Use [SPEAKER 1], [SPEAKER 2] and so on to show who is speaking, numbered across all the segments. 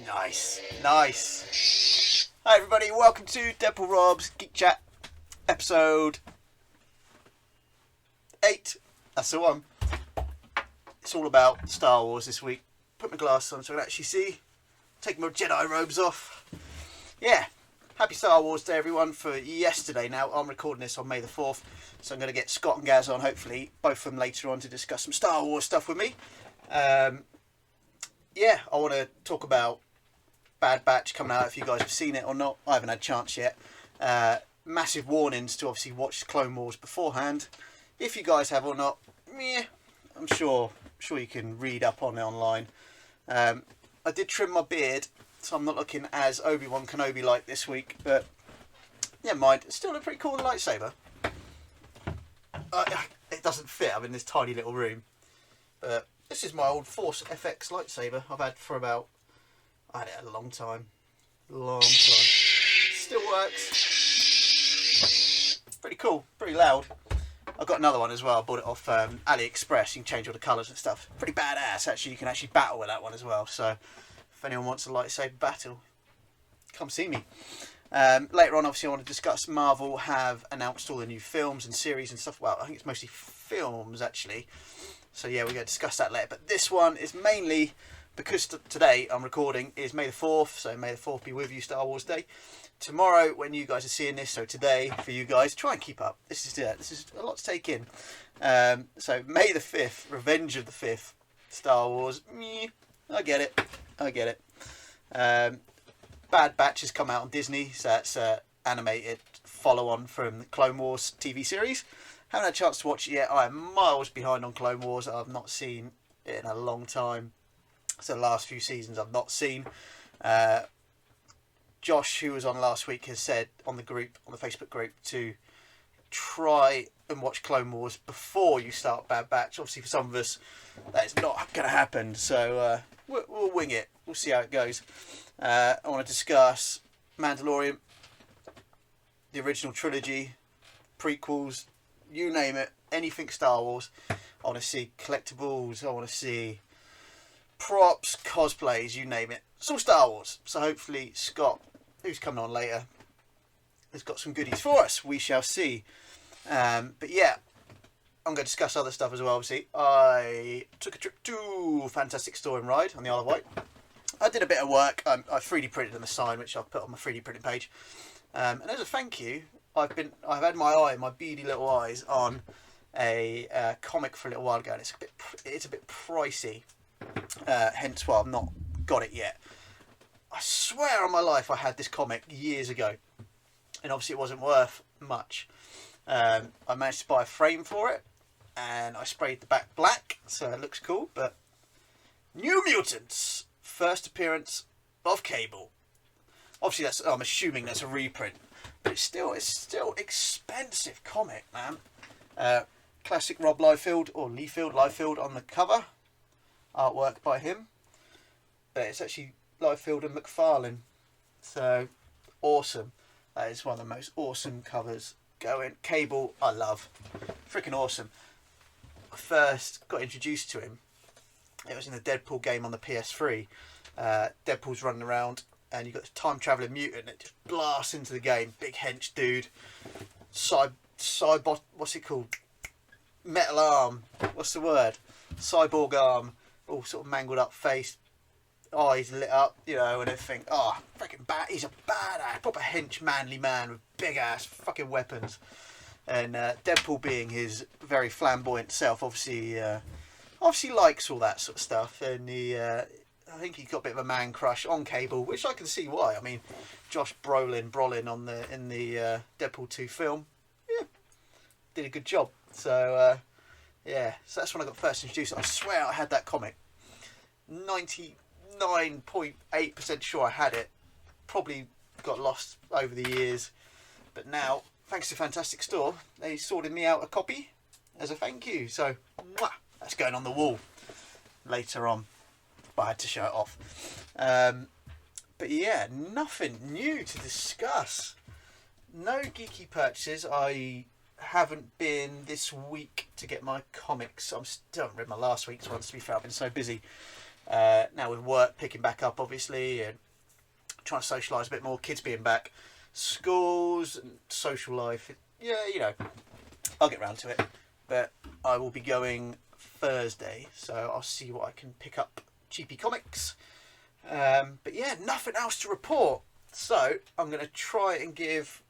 [SPEAKER 1] Nice, nice. Hi everybody, welcome to Deadpool Rob's Geek Chat, episode 8. That's the one. It's all about Star Wars this week. Put my glasses on so I can actually see. Take my Jedi robes off. Yeah, happy Star Wars Day everyone for yesterday now. I'm recording this on May the 4th, so I'm going to get Scott and Gaz on, hopefully, both of them later on to discuss some Star Wars stuff with me. Yeah, I want to talk about Bad Batch coming out, if you guys have seen it or not. I haven't had a chance yet. Massive warnings to obviously watch Clone Wars beforehand. If you guys have or not, I'm sure you can read up on it online. I did trim my beard, so I'm not looking as Obi-Wan Kenobi like this week, but never mind. It's still a pretty cool lightsaber. It doesn't fit. I'm in this tiny little room, but this is my old Force FX lightsaber. I've had for about, I had it a long time. Still works. Pretty cool, pretty loud. I've got another one as well. I bought it off AliExpress. You can change all the colours and stuff. Pretty badass, actually. You can actually battle with that one as well. So if anyone wants a lightsaber battle, come see me. Later on, obviously, I want to discuss Marvel have announced all the new films and series and stuff. Well, I think it's mostly films, actually. So yeah, we're going to discuss that later. But this one is mainly because today I'm recording is May the 4th. So May the 4th be with you, Star Wars Day. Tomorrow, when you guys are seeing this, so today for you guys, try and keep up. This is a lot to take in. So May the 5th, Revenge of the 5th, Star Wars. I get it. Bad Batch has come out on Disney, so that's animated follow-on from the Clone Wars TV series. Haven't had a chance to watch it yet. I am miles behind on Clone Wars. I've not seen it in a long time. So the last few seasons I've not seen. Josh, who was on last week, has said on the Facebook group, to try and watch Clone Wars before you start Bad Batch. Obviously, for some of us, that is not going to happen. So we'll wing it. We'll see how it goes. I want to discuss Mandalorian, the original trilogy, prequels, you name it, anything Star Wars. I want to see collectibles. I want to see props, cosplays, you name it. It's all Star Wars. So hopefully Scott, who's coming on later, has got some goodies for us. We shall see. But yeah, I'm going to discuss other stuff as well. Obviously, I took a trip to Fantastic Store and Ride on the Isle of Wight. I did a bit of work. I 3D printed them a sign, which I've put on my 3D printing page. And as a thank you, I've had my beady little eyes on a comic for a little while ago, and it's a bit pricey. Hence why I've not got it yet. I swear on my life I had this comic years ago, and obviously it wasn't worth much. I managed to buy a frame for it, and I sprayed the back black, so it looks cool. But New Mutants, first appearance of Cable. Obviously, I'm assuming that's a reprint, but it's still expensive comic, man. Classic Rob Liefeld on the cover, artwork by him, but it's actually Liefeld and McFarlane, so awesome. That is one of the most awesome covers going. Cable, I love, freaking awesome. I first got introduced to him, it was in the Deadpool game on the PS3. Deadpool's running around, and you've got this time travelling mutant that just blasts into the game. Big hench dude, what's it called? Metal arm. What's the word? Cyborg arm. All sort of mangled up face, eyes lit up, and everything. Oh, freaking bad! He's a badass, proper hench, manly man with big ass fucking weapons. And Deadpool, being his very flamboyant self, obviously likes all that sort of stuff, and I think he got a bit of a man crush on Cable, which I can see why. I mean, Josh Brolin in the Deadpool 2 film, did a good job. So so that's when I got first introduced. I swear I had that comic. 99.8% sure I had it. Probably got lost over the years, but now, thanks to Fantastic Store, they sorted me out a copy as a thank you. So that's going on the wall later on, but I had to show it off. But yeah, nothing new to discuss. No geeky purchases. I haven't been this week to get my comics. I still haven't read my last week's ones, to be fair. I've been so busy. Now with work picking back up, obviously, and trying to socialise a bit more, kids being back, schools and social life. Yeah, you know, I'll get round to it. But I will be going Thursday, so I'll see what I can pick up. Cheapy comics. But yeah, nothing else to report. So I'm going to try and give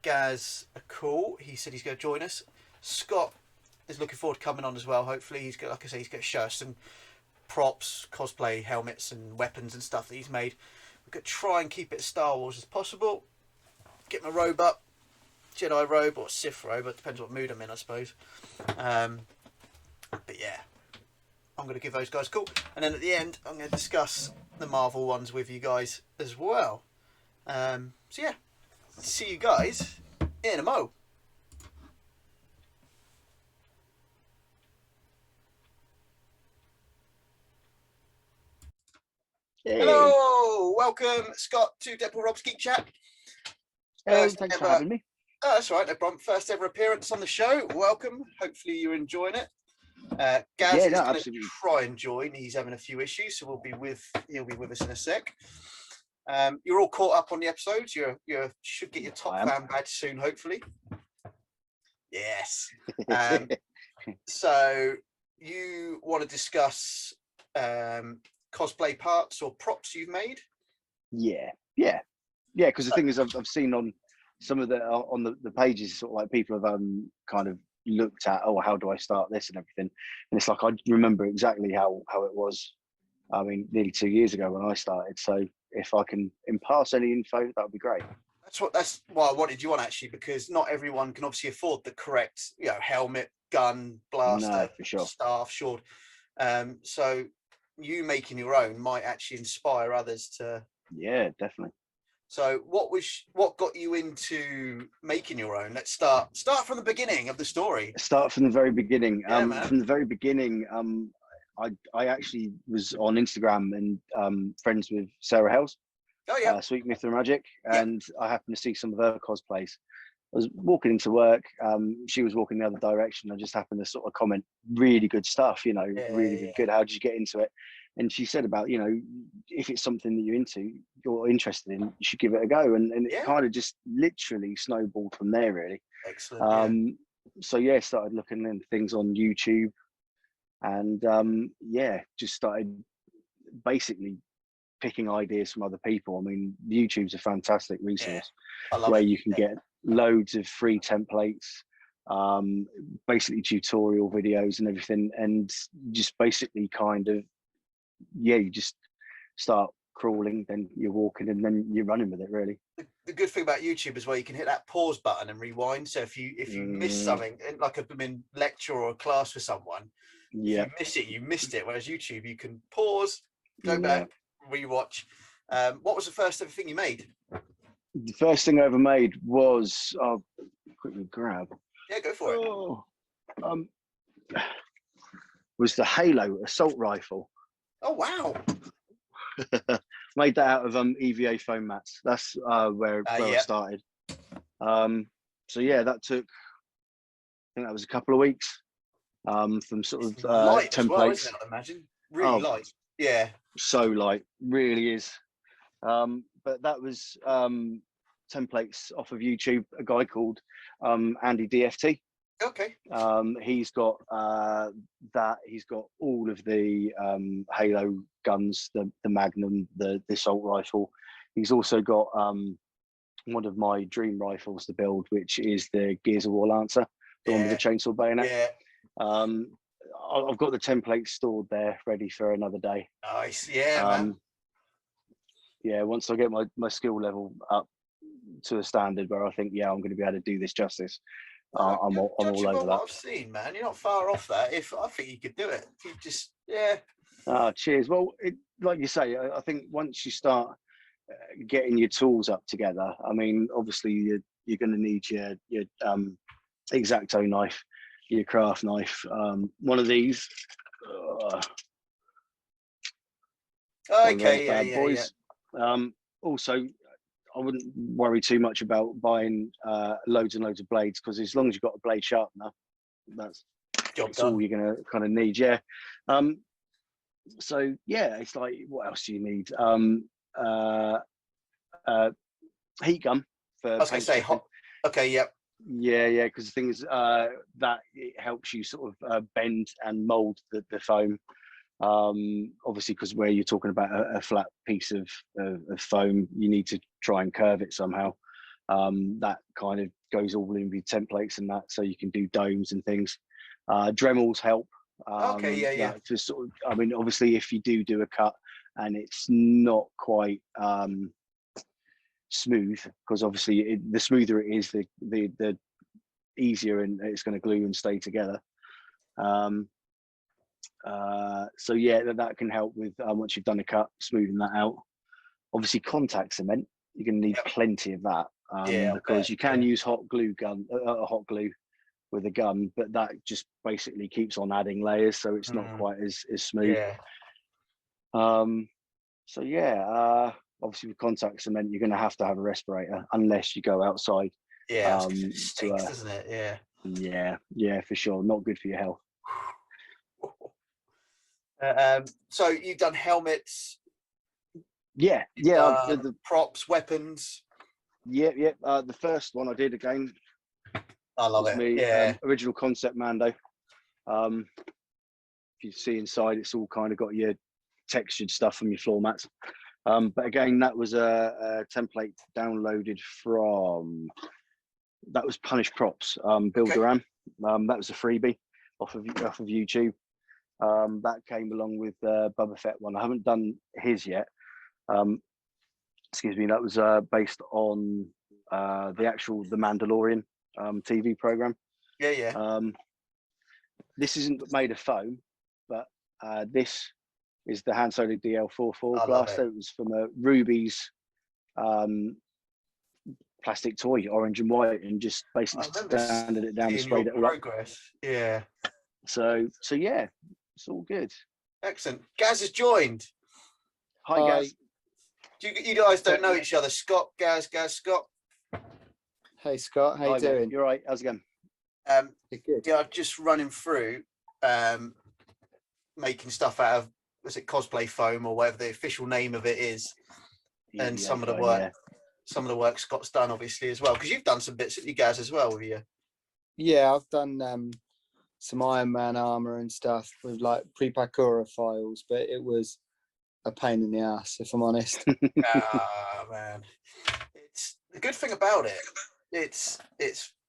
[SPEAKER 1] Gaz a call. He said he's going to join us. Scott is looking forward to coming on as well. Hopefully, he's got, like I say, he's going to show us some props, cosplay, helmets, and weapons and stuff that he's made. We're going to try and keep it Star Wars as possible. Get my robe up, Jedi robe or Sith robe. It depends what mood I'm in, I suppose. But yeah, I'm going to give those guys a call, and then at the end, I'm going to discuss the Marvel ones with you guys as well. So yeah, see you guys in a mo.
[SPEAKER 2] Hey.
[SPEAKER 1] Hello, welcome Scott to Deadpool Rob's Geek Chat.
[SPEAKER 2] Thanks for having me.
[SPEAKER 1] Oh, that's all right, no problem. First ever appearance on the show. Welcome. Hopefully you're enjoying it. Gaz is going to try and join. He's having a few issues, so he'll be with us in a sec. You're all caught up on the episodes. You should get your top fan badge soon, hopefully. Yes. So you want to discuss cosplay parts or props you've made?
[SPEAKER 2] Yeah. Because the thing is, I've seen on some of the pages, sort of like people have kind of looked at, oh, how do I start this and everything, and it's like I remember exactly how it was. I mean, nearly 2 years ago when I started. So if I can impart any info, that would be great.
[SPEAKER 1] That's why I wanted you on, actually, because not everyone can obviously afford the correct, helmet, gun, blaster,
[SPEAKER 2] no, for sure.
[SPEAKER 1] staff, sword. So you making your own might actually inspire others to.
[SPEAKER 2] Yeah, definitely.
[SPEAKER 1] So what got you into making your own? Let's start from the beginning of the story.
[SPEAKER 2] Start from the very beginning.
[SPEAKER 1] Yeah,
[SPEAKER 2] from the very beginning, I actually was on Instagram and friends with Sarah Hells.
[SPEAKER 1] Oh yeah.
[SPEAKER 2] Sweet Myth and Magic, and I happened to see some of her cosplays. I was walking into work, she was walking the other direction. I just happened to sort of comment, really good stuff, really good. How did you get into it? And she said about, if it's something that you're interested in, you should give it a go. And it kind of just literally snowballed from there, really.
[SPEAKER 1] Excellent.
[SPEAKER 2] So started looking at things on YouTube, and just started basically picking ideas from other people. I mean, YouTube's a fantastic resource where you can get loads of free templates, basically tutorial videos and everything, and just basically kind of you just start crawling, then you're walking, and then you're running with it, really.
[SPEAKER 1] The good thing about YouTube is where you can hit that pause button and rewind. So if you miss something, like a lecture or a class with someone, if you miss it, you missed it. Whereas YouTube, you can pause, go back, rewatch. What was the first ever thing you made?
[SPEAKER 2] The first thing I ever made was, I'll quickly grab.
[SPEAKER 1] Yeah, go for it.
[SPEAKER 2] Was the Halo assault rifle.
[SPEAKER 1] Oh wow!
[SPEAKER 2] Made that out of EVA foam mats. That's where I started. So that took, I think that was a couple of weeks. From sort of
[SPEAKER 1] light
[SPEAKER 2] templates.
[SPEAKER 1] As well, isn't it, I'd imagine. Really light. Yeah.
[SPEAKER 2] So light, really is. But that was templates off of YouTube. A guy called Andy DFT.
[SPEAKER 1] Okay.
[SPEAKER 2] He's got that. He's got all of the Halo guns, the Magnum, the assault rifle. He's also got one of my dream rifles to build, which is the Gears of War Lancer, the one with the chainsaw bayonet.
[SPEAKER 1] Yeah.
[SPEAKER 2] I've got the templates stored there, ready for another day.
[SPEAKER 1] Nice. Yeah, man.
[SPEAKER 2] Yeah, once I get my skill level up to a standard where I think, I'm going to be able to do this justice. I'm all over that.
[SPEAKER 1] What I've seen, man, you're not far off that. If I think you could do it, if you just
[SPEAKER 2] cheers. Well, like you say, I think once you start getting your tools up together, I mean, obviously you're going to need your X-Acto knife, your craft knife, one of these.
[SPEAKER 1] Boys.
[SPEAKER 2] Also, I wouldn't worry too much about buying loads and loads of blades, because as long as you've got a blade sharpener, that's all you're going to kind of need. So yeah, it's like, what else do you need? Uh, uh, Heat gun
[SPEAKER 1] I
[SPEAKER 2] for
[SPEAKER 1] was going to
[SPEAKER 2] paint
[SPEAKER 1] say
[SPEAKER 2] chipping.
[SPEAKER 1] hot. Okay, yep.
[SPEAKER 2] Yeah, because the thing is that it helps you sort of bend and mold the foam. Obviously, because where you're talking about a flat piece of foam, you need to try and curve it somehow. That kind of goes all in with templates and that, so you can do domes and things. Dremels help.
[SPEAKER 1] Okay, yeah, yeah.
[SPEAKER 2] That to sort of, I mean, obviously, if you do a cut and it's not quite smooth, because obviously the smoother it is, the easier and it's going to glue and stay together. So yeah, that can help with once you've done a cut, smoothing that out. Obviously, contact cement, you're going to need
[SPEAKER 1] Yep.
[SPEAKER 2] plenty of that,
[SPEAKER 1] Yeah, I
[SPEAKER 2] because
[SPEAKER 1] bet,
[SPEAKER 2] you can
[SPEAKER 1] yeah.
[SPEAKER 2] use hot glue with a gun, but that just basically keeps on adding layers, so it's not quite as smooth.
[SPEAKER 1] Yeah.
[SPEAKER 2] So yeah, obviously with contact cement, you're going to have a respirator unless you go outside.
[SPEAKER 1] Yeah, I was gonna say, it
[SPEAKER 2] To
[SPEAKER 1] stinks, doesn't it? Yeah.
[SPEAKER 2] yeah, for sure, not good for your health.
[SPEAKER 1] So you've done helmets,
[SPEAKER 2] Yeah,
[SPEAKER 1] you've
[SPEAKER 2] yeah,
[SPEAKER 1] done props, weapons.
[SPEAKER 2] yeah. The first one I did again
[SPEAKER 1] I love
[SPEAKER 2] was
[SPEAKER 1] it.
[SPEAKER 2] me
[SPEAKER 1] Yeah.
[SPEAKER 2] original concept Mando. If you see inside, it's all kind of got your textured stuff from your floor mats. But again, that was a template downloaded from, that was Punish Props, Bill
[SPEAKER 1] Okay.
[SPEAKER 2] Duran. That was a freebie off of YouTube. That came along with Boba Fett one. I haven't done his yet. Excuse me. That was based on the Mandalorian TV program.
[SPEAKER 1] Yeah, yeah.
[SPEAKER 2] This isn't made of foam, but this is the Han Solo DL44
[SPEAKER 1] I love
[SPEAKER 2] blaster.
[SPEAKER 1] it.
[SPEAKER 2] It was from a Ruby's plastic toy, orange and white, and just
[SPEAKER 1] I
[SPEAKER 2] basically
[SPEAKER 1] remember
[SPEAKER 2] sanded it down and
[SPEAKER 1] seeing your
[SPEAKER 2] sprayed it all up.
[SPEAKER 1] progress. Yeah.
[SPEAKER 2] So yeah, it's all good.
[SPEAKER 1] Excellent. Gaz has joined.
[SPEAKER 2] Hi, Gaz.
[SPEAKER 1] You guys don't know each other. Scott, Gaz, Scott.
[SPEAKER 3] Hey Scott, how you doing?
[SPEAKER 2] Mate. You're right. How's it going?
[SPEAKER 3] You're good.
[SPEAKER 1] Yeah, I'm just running through making stuff out of, was it cosplay foam or whatever the official name of it is, and some of the work. Yeah. Some of the work Scott's done, obviously, as well, because you've done some bits, you guys, as well, have you?
[SPEAKER 3] Yeah, I've done some Iron Man armor and stuff with like pre-Pakura files, but it was a pain in the ass, if I'm honest.
[SPEAKER 1] Man, it's the good thing about it. It's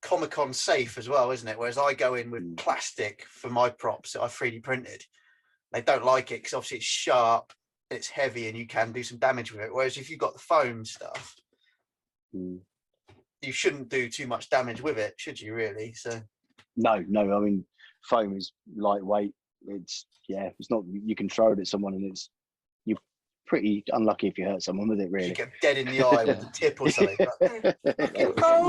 [SPEAKER 1] Comic-Con safe as well, isn't it? Whereas I go in with plastic for my props that I 3D printed. They don't like it because obviously it's sharp, it's heavy, and you can do some damage with it. Whereas if you've got the foam stuff, you shouldn't do too much damage with it, should you? Really? So
[SPEAKER 2] no. I mean, foam is lightweight. It's not. You can throw it at someone, and you're pretty unlucky if you hurt someone with it. Really,
[SPEAKER 1] you get dead in the eye with the tip or something.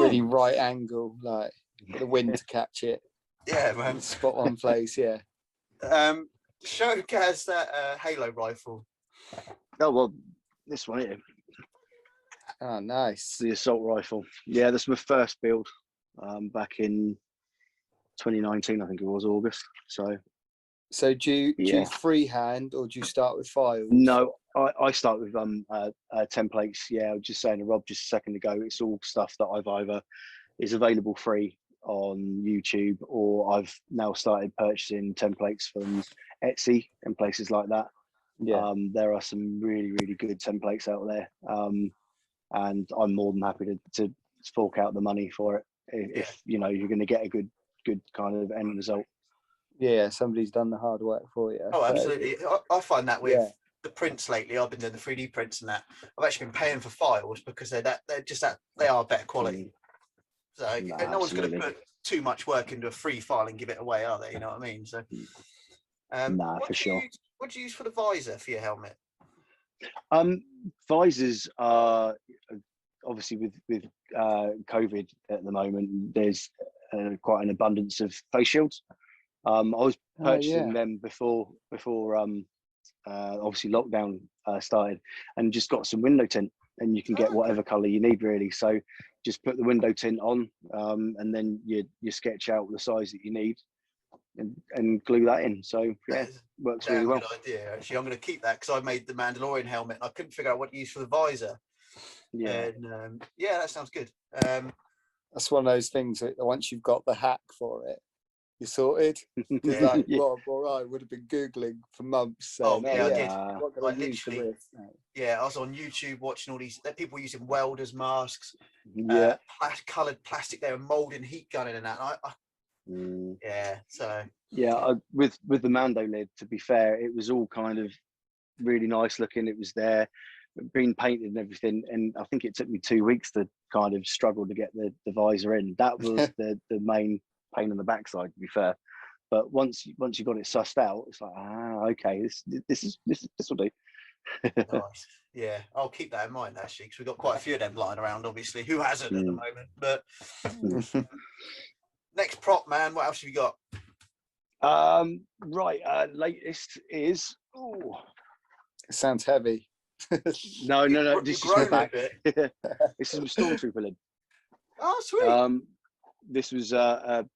[SPEAKER 3] Really right angle, like the wind to catch it.
[SPEAKER 1] Yeah, man.
[SPEAKER 3] Spot on place. Yeah.
[SPEAKER 1] Show Gaz that Halo rifle.
[SPEAKER 2] Oh well, this one here.
[SPEAKER 3] Oh, nice.
[SPEAKER 2] The assault rifle. Yeah, that's my first build. Back in 2019, I think it was August. So
[SPEAKER 3] do you freehand or do you start with files?
[SPEAKER 2] No, I start with templates. Yeah, I was just saying to Rob just a second ago, it's all stuff that I've either is available free on YouTube, or I've now started purchasing templates from Etsy and places like that.
[SPEAKER 3] Yeah.
[SPEAKER 2] There are some really, really good templates out there. And I'm more than happy to fork out the money for it if you're going to get a good kind of end result.
[SPEAKER 3] Yeah, somebody's done the hard work for you.
[SPEAKER 1] Oh, absolutely. I find that with the prints lately. I've been doing the 3D prints and that. I've actually been paying for files because they are better quality. So no one's going to put too much work into a free file and give it away, are they? You know what I mean? So,
[SPEAKER 2] for sure.
[SPEAKER 1] What do you use for the visor for your helmet?
[SPEAKER 2] Visors are obviously with COVID at the moment. There's quite an abundance of face shields. I was purchasing them before obviously lockdown started, and just got some window tint, and you can get whatever color you need really. So just put the window tint on, and then you sketch out the size that you need, and glue that in. So yeah,
[SPEAKER 1] That is
[SPEAKER 2] works
[SPEAKER 1] a
[SPEAKER 2] really
[SPEAKER 1] damn
[SPEAKER 2] well.
[SPEAKER 1] good idea. Actually, I'm going to keep that because I made the Mandalorian helmet and I couldn't figure out what to use for the visor.
[SPEAKER 2] Yeah,
[SPEAKER 1] And yeah, that sounds good.
[SPEAKER 3] That's one of those things that once you've got the hack for it, you're sorted. Because like
[SPEAKER 2] yeah.
[SPEAKER 3] Rob or I would have been googling for months saying,
[SPEAKER 1] Oh yeah, I did.
[SPEAKER 3] what can
[SPEAKER 1] Like
[SPEAKER 3] I use for
[SPEAKER 1] literally,
[SPEAKER 3] this?
[SPEAKER 1] yeah, I was on YouTube watching all these people using welders masks,
[SPEAKER 2] Yeah.
[SPEAKER 1] coloured plastic. They were moulding heat gunning and that. Yeah, so
[SPEAKER 2] Yeah, with the Mando lid, to be fair, it was all kind of really nice looking. It was there, been painted and everything, and I think it took me 2 weeks to kind of struggle to get the visor in. That was the main pain in the backside, to be fair. But once you got it sussed out, it's like, okay, this will do.
[SPEAKER 1] nice. Yeah, I'll keep that in mind actually because we've got quite a few of them lying around. Obviously, who hasn't at the moment? But next prop, man. What else have you got?
[SPEAKER 2] Right, latest is
[SPEAKER 3] It sounds heavy.
[SPEAKER 2] no,
[SPEAKER 1] You're
[SPEAKER 2] this is
[SPEAKER 1] growing
[SPEAKER 2] from
[SPEAKER 1] a
[SPEAKER 2] back.
[SPEAKER 1] bit.
[SPEAKER 2] This is a Stormtrooper lid.
[SPEAKER 1] Oh, sweet.
[SPEAKER 2] This was a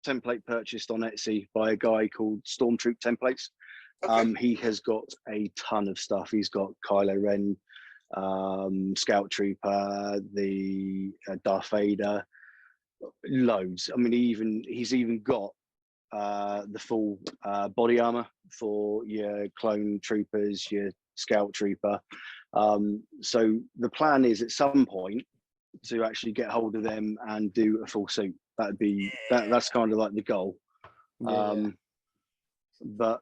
[SPEAKER 2] template purchased on Etsy by a guy called Stormtroop Templates.
[SPEAKER 1] Okay.
[SPEAKER 2] He has got a ton of stuff. He's got Kylo Ren, Scout Trooper, the Darth Vader, loads. I mean, he's even got the full body armor for your clone troopers, your Scout Trooper. So the plan is at some point to actually get hold of them and do a full suit. That'd be that's kind of like the goal. But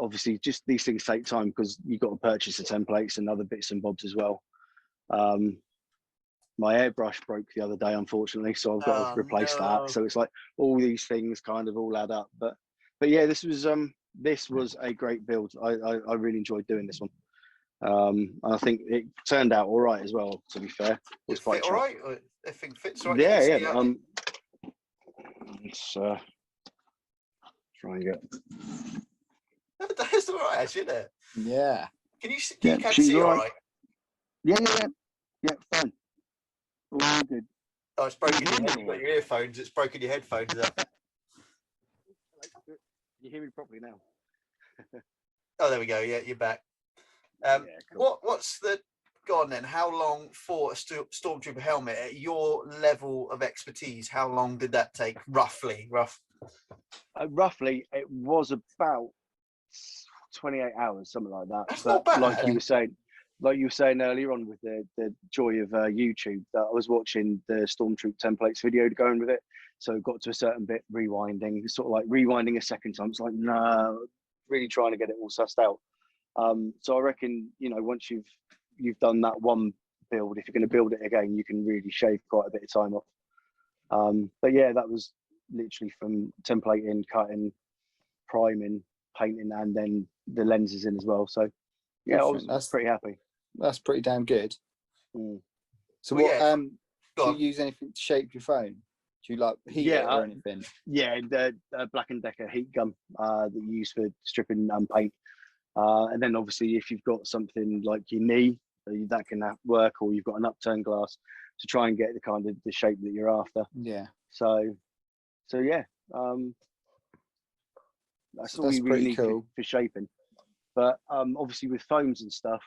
[SPEAKER 2] obviously, just these things take time because you've got to purchase the templates and other bits and bobs as well. My airbrush broke the other day, unfortunately, so I've got to replace that. So it's like all these things kind of all add up. But yeah, this was a great build. I really enjoyed doing this one. And I think it turned out all right as well. To be fair, it was quite
[SPEAKER 1] all right. Everything fits all right.
[SPEAKER 2] Yeah. Let's try and get.
[SPEAKER 1] That's all right, actually, isn't it?
[SPEAKER 3] Yeah.
[SPEAKER 1] Can you
[SPEAKER 2] Yeah,
[SPEAKER 1] see all right?
[SPEAKER 2] Yeah, fine. All good.
[SPEAKER 1] Oh, it's broken your head. You've got your earphones. It's broken your headphones up.
[SPEAKER 2] You hear me properly now?
[SPEAKER 1] Oh, there we go. Yeah, you're back.
[SPEAKER 2] Cool.
[SPEAKER 1] What's the go on then? How long for a Stormtrooper helmet at your level of expertise? How long did that take, roughly?
[SPEAKER 2] Roughly, it was about 28 hours, something like that.
[SPEAKER 1] That's
[SPEAKER 2] but
[SPEAKER 1] not bad.
[SPEAKER 2] Like you were saying earlier on with the joy of YouTube, that I was watching the Stormtroop templates video going with it. So it got to a certain bit, rewinding, sort of like rewinding a second time. It's like, no, really trying to get it all sussed out. So I reckon, once you've done that one build, if you're going to build it again, you can really shave quite a bit of time off. But yeah, that was literally from templating, cutting, priming, painting, and then the lenses in as well. So yeah, I was pretty happy.
[SPEAKER 3] That's pretty damn good. So
[SPEAKER 1] well,
[SPEAKER 3] do you use anything to shape your phone? Do you like heat it or anything? Yeah,
[SPEAKER 2] the Black & Decker heat gun that you use for stripping and paint. And then obviously if you've got something like your knee, that can work, or you've got an upturned glass to try and get the kind of the shape that you're after.
[SPEAKER 3] Yeah.
[SPEAKER 2] So yeah, that's all you really need for shaping. But obviously with foams and stuff,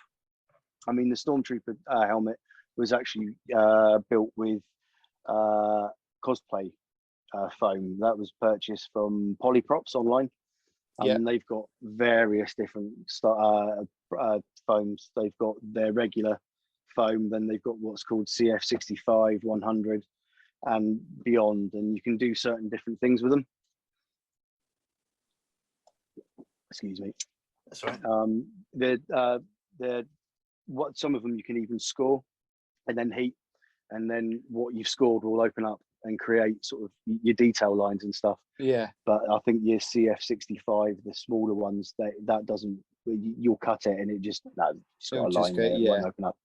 [SPEAKER 2] I mean the Stormtrooper helmet was actually built with cosplay foam that was purchased from Polyprops online. And they've got various different foams. They've got their regular foam, then they've got what's called CF65, 100 and beyond, and you can do certain different things with them. Excuse me.
[SPEAKER 1] That's right.
[SPEAKER 2] What some of them you can even score and then heat, and then what you've scored will open up and create sort of your detail lines and stuff.
[SPEAKER 3] Yeah.
[SPEAKER 2] But I think your CF65, the smaller ones, that doesn't. You'll cut it and it just got a line there. It won't open up.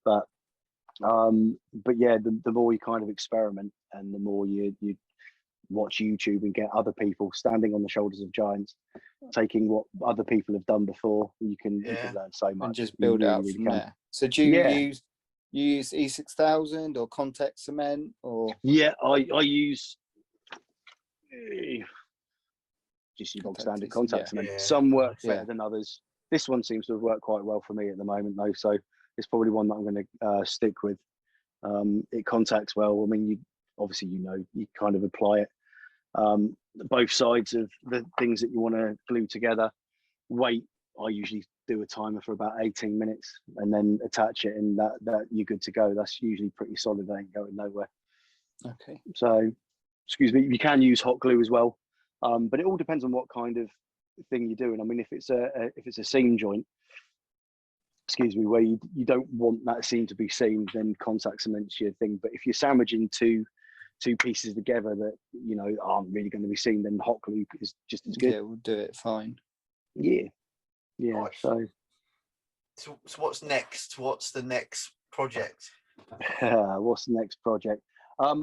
[SPEAKER 2] But yeah, the more you kind of experiment and the more you watch YouTube and get other people standing on the shoulders of giants, taking what other people have done before, you can learn so much
[SPEAKER 3] and just build out from there. So do you use E6000 or contact cement or?
[SPEAKER 2] Yeah, I use just your bog
[SPEAKER 3] Contact
[SPEAKER 2] standard
[SPEAKER 3] is-
[SPEAKER 2] contact
[SPEAKER 3] yeah.
[SPEAKER 2] cement.
[SPEAKER 1] Yeah.
[SPEAKER 2] Some work
[SPEAKER 3] Yeah.
[SPEAKER 2] better than others. This one seems to have worked quite well for me at the moment, though. So it's probably one that I'm going to stick with. It contacts well. I mean, you obviously, you kind of apply it. Both sides of the things that you want to glue together. Weight, I usually do a timer for about 18 minutes and then attach it, and that you're good to go. That's usually pretty solid. They ain't going nowhere.
[SPEAKER 3] Okay.
[SPEAKER 2] So, excuse me, you can use hot glue as well, but it all depends on what kind of thing you're doing. I mean, if it's a seam joint, excuse me, where you don't want that seam to be seamed, then contact cement's your thing. But if you're sandwiching two pieces together that aren't really going to be seamed, then hot glue is just as good.
[SPEAKER 3] Yeah, we'll do it fine.
[SPEAKER 2] Yeah.
[SPEAKER 1] Nice.
[SPEAKER 2] So
[SPEAKER 1] what's next? What's the next project?
[SPEAKER 2] what's the next project? I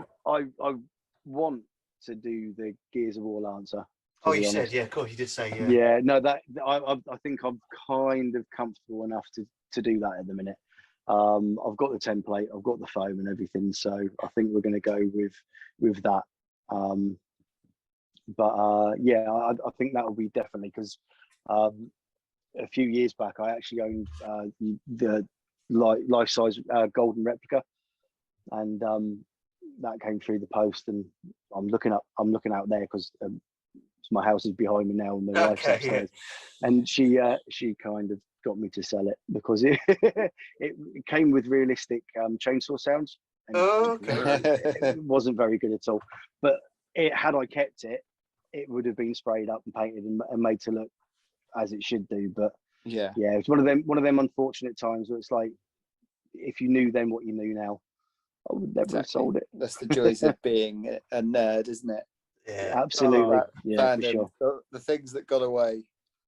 [SPEAKER 2] want to do the Gears of War answer.
[SPEAKER 1] Oh, you said, yeah, cool. You did say, yeah.
[SPEAKER 2] Yeah, no, that I think I'm kind of comfortable enough to do that at the minute. I've got the template, I've got the foam and everything, so I think we're going to go with that. Yeah, I think that will be definitely, because a few years back I actually owned the life-size golden replica, and that came through the post, and I'm looking out there because my house is behind me now and the wife's upstairs. Yeah. And she kind of got me to sell it because it came with realistic chainsaw sounds, and it wasn't very good at all. But had I kept it, it would have been sprayed up and painted and made to look as it should do. But yeah, it's one of them unfortunate times where it's like, if you knew then what you knew now, I would never have sold it.
[SPEAKER 3] That's the joys of being a nerd, isn't it?
[SPEAKER 1] Yeah,
[SPEAKER 2] absolutely.
[SPEAKER 3] For sure. The things that got away.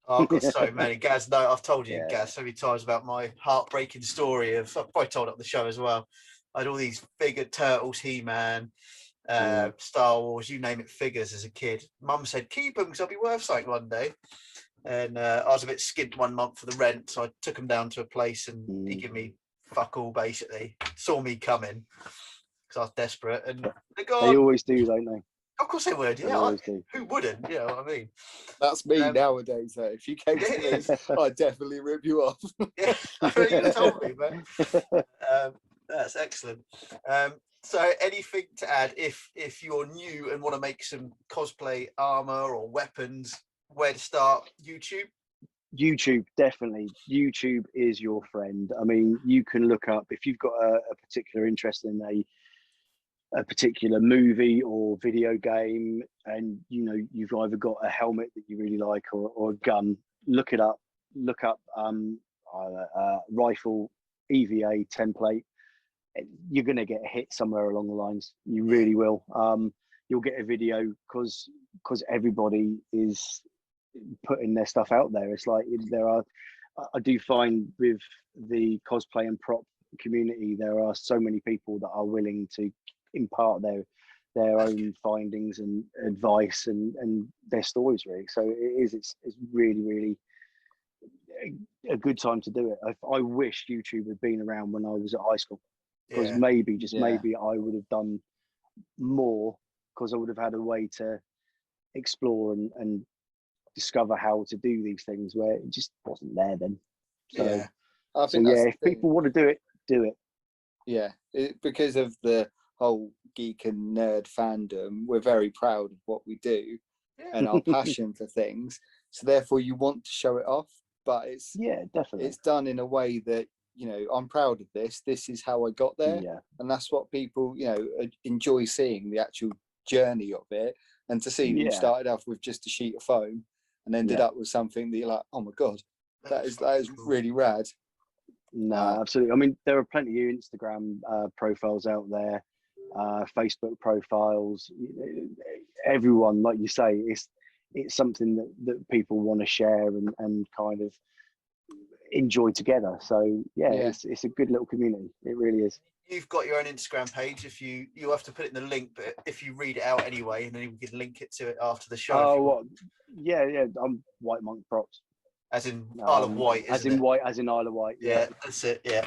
[SPEAKER 1] Oh, I've got so many. Gaz, no, I've told you, Gaz, so many times about my heartbreaking story of, I've probably told it on the show as well. I had all these figured Turtles, He-Man, Star Wars, you name it, figures as a kid. Mum said, keep them because they'll be worth something one day. And I was a bit skint 1 month for the rent, so I took them down to a place and he gave me fuck all, basically. Saw me coming because I was desperate. And they
[SPEAKER 2] always do, don't they?
[SPEAKER 1] Of course they would, yeah. Who wouldn't? You know what I mean?
[SPEAKER 3] That's me nowadays, though. If you came to me, I'd definitely rip you off.
[SPEAKER 1] Yeah, I know you told me, man. That's excellent. So anything to add if you're new and want to make some cosplay armor or weapons, where to start?
[SPEAKER 2] YouTube, definitely. YouTube is your friend. I mean, you can look up, if you've got a particular interest in a particular movie or video game, and you've either got a helmet that you really like or a gun, look it up. Look up rifle EVA template. You're going to get hit somewhere along the lines. You really will. You'll get a video because everybody is putting their stuff out there. It's like I do find with the cosplay and prop community, there are so many people that are willing to impart their own findings and advice and their stories, really. So it's really, really a good time to do it. I wish YouTube had been around when I was at high school, because maybe I would have done more, because I would have had a way to explore and discover how to do these things where it just wasn't there then. So
[SPEAKER 3] I think
[SPEAKER 2] if people want to do it.
[SPEAKER 3] Yeah, because of the whole geek and nerd fandom, we're very proud of what we do and our passion for things. So therefore, you want to show it off, but it's
[SPEAKER 2] definitely
[SPEAKER 3] it's done in a way that I'm proud of this. This is how I got there, and that's what people enjoy seeing, the actual journey of it, and to see that you started off with just a sheet of foam and ended up with something that you're like, oh my god, that is really rad.
[SPEAKER 2] No, absolutely. I mean, there are plenty of Instagram profiles out there, Facebook profiles. Everyone, like you say, it's something that people want to share and kind of enjoy together. So it's a good little community. It really is.
[SPEAKER 1] You've got your own Instagram page. If you have to put it in the link, but if you read it out anyway, and then we can link it to it after the show.
[SPEAKER 2] Oh, yeah. I'm White Monk Props.
[SPEAKER 1] As in Isle of Wight,
[SPEAKER 2] as in White, as in Isle of Wight.
[SPEAKER 1] Yeah, that's it. Yeah.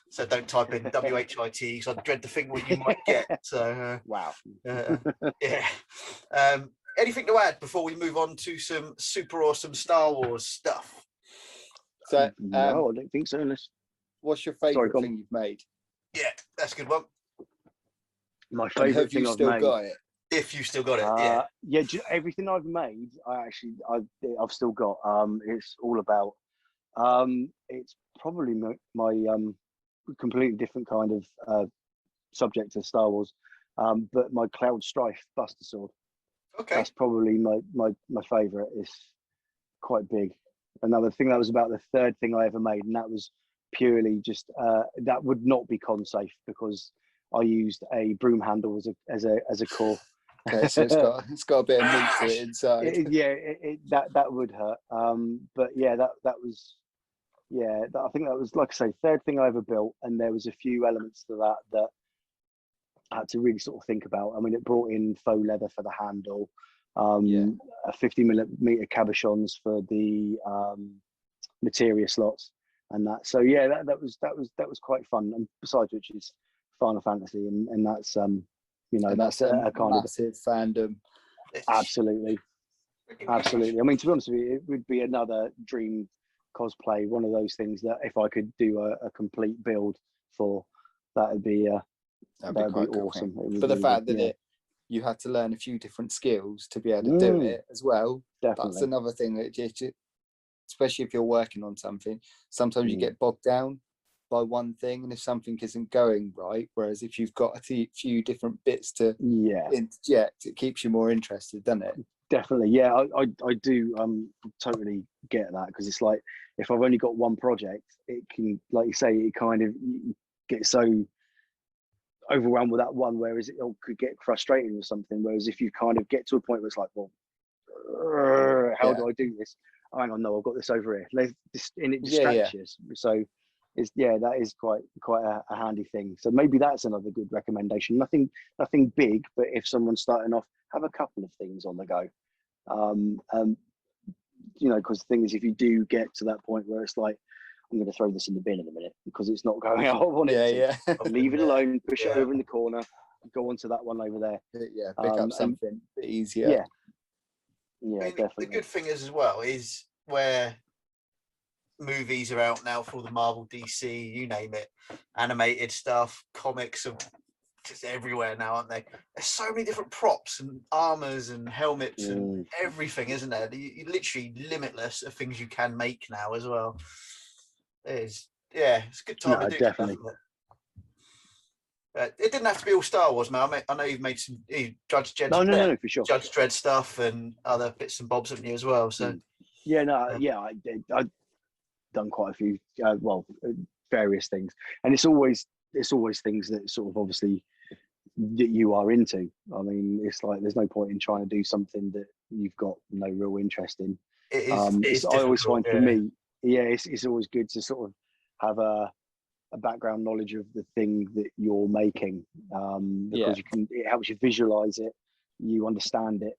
[SPEAKER 1] So don't type in WHIT, because I dread the thing what you might get. So
[SPEAKER 2] wow.
[SPEAKER 1] yeah. anything to add before we move on to some super awesome Star Wars stuff?
[SPEAKER 3] So,
[SPEAKER 2] no, I don't think so.
[SPEAKER 3] What's your favourite thing you've made?
[SPEAKER 1] Yeah, that's a good one.
[SPEAKER 2] My favourite thing I've made.
[SPEAKER 3] Got it?
[SPEAKER 1] If you still got it,
[SPEAKER 2] yeah. Everything I've made, I've still got. It's all about. It's probably my completely different kind of subject to Star Wars, but my Cloud Strife Buster Sword.
[SPEAKER 1] Okay.
[SPEAKER 2] That's probably my favourite. It's quite big. Another thing, that was about the third thing I ever made, and that was purely just that would not be con safe because I used a broom handle as a core.
[SPEAKER 3] Okay, so it's got a bit of meat to it inside.
[SPEAKER 2] That would hurt. But yeah, that was I think that was, like I say, third thing I ever built, and there was a few elements to that I had to really sort of think about. I mean, it brought in faux leather for the handle, a 50mm cabochons for the materia slots, and that. So yeah, that was quite fun. And besides which is Final Fantasy, and that's that's a kind
[SPEAKER 3] massive fandom.
[SPEAKER 2] Absolutely. I mean, to be honest with you, it would be another dream cosplay. One of those things that if I could do a complete build for, that'd be awesome.
[SPEAKER 3] But the fact that you had to learn a few different skills to be able to do it as well.
[SPEAKER 2] Definitely.
[SPEAKER 3] That's another thing that, especially if you're working on something, sometimes you get bogged down by one thing, and if something isn't going right, whereas if you've got a few different bits to interject, it keeps you more interested, doesn't it?
[SPEAKER 2] Definitely. Yeah, I do totally get that, because it's like, if I've only got one project, it can, like you say, it kind of get so overwhelmed with that one, whereas it could get frustrating or something, whereas if you kind of get to a point where it's like, well, how do I do this? Oh, hang on, no, I've got this over here. And it distracts you. So that is quite a handy thing. So maybe that's another good recommendation. Nothing big, but if someone's starting off, have a couple of things on the go. Because the thing is, if you do get to that point where it's like, I'm going to throw this in the bin in a minute because it's not going how I want it to. I'll leave it alone, push it over in the corner, go on to that one over there.
[SPEAKER 3] Yeah, pick up something a bit easier.
[SPEAKER 2] Yeah,
[SPEAKER 1] I mean,
[SPEAKER 2] definitely.
[SPEAKER 1] The good thing is as well is where movies are out now for all the Marvel, DC, you name it, animated stuff, comics are just everywhere now, aren't they? There's so many different props and armors and helmets and everything, isn't there? You're literally limitless of things you can make now as well. It's a good time to do
[SPEAKER 2] definitely.
[SPEAKER 1] It didn't have to be all Star Wars, man. I know you've made some Judge Dredd,
[SPEAKER 2] no, for sure.
[SPEAKER 1] Judge Dredd stuff and other bits and bobs, haven't you, as well? So
[SPEAKER 2] I've done quite a few, various things, and it's always things that sort of obviously that you are into. I mean, it's like there's no point in trying to do something that you've got no real interest in.
[SPEAKER 1] It is
[SPEAKER 2] I always find for me, it's always good to sort of have a background knowledge of the thing that you're making, because it helps you visualize it, you understand it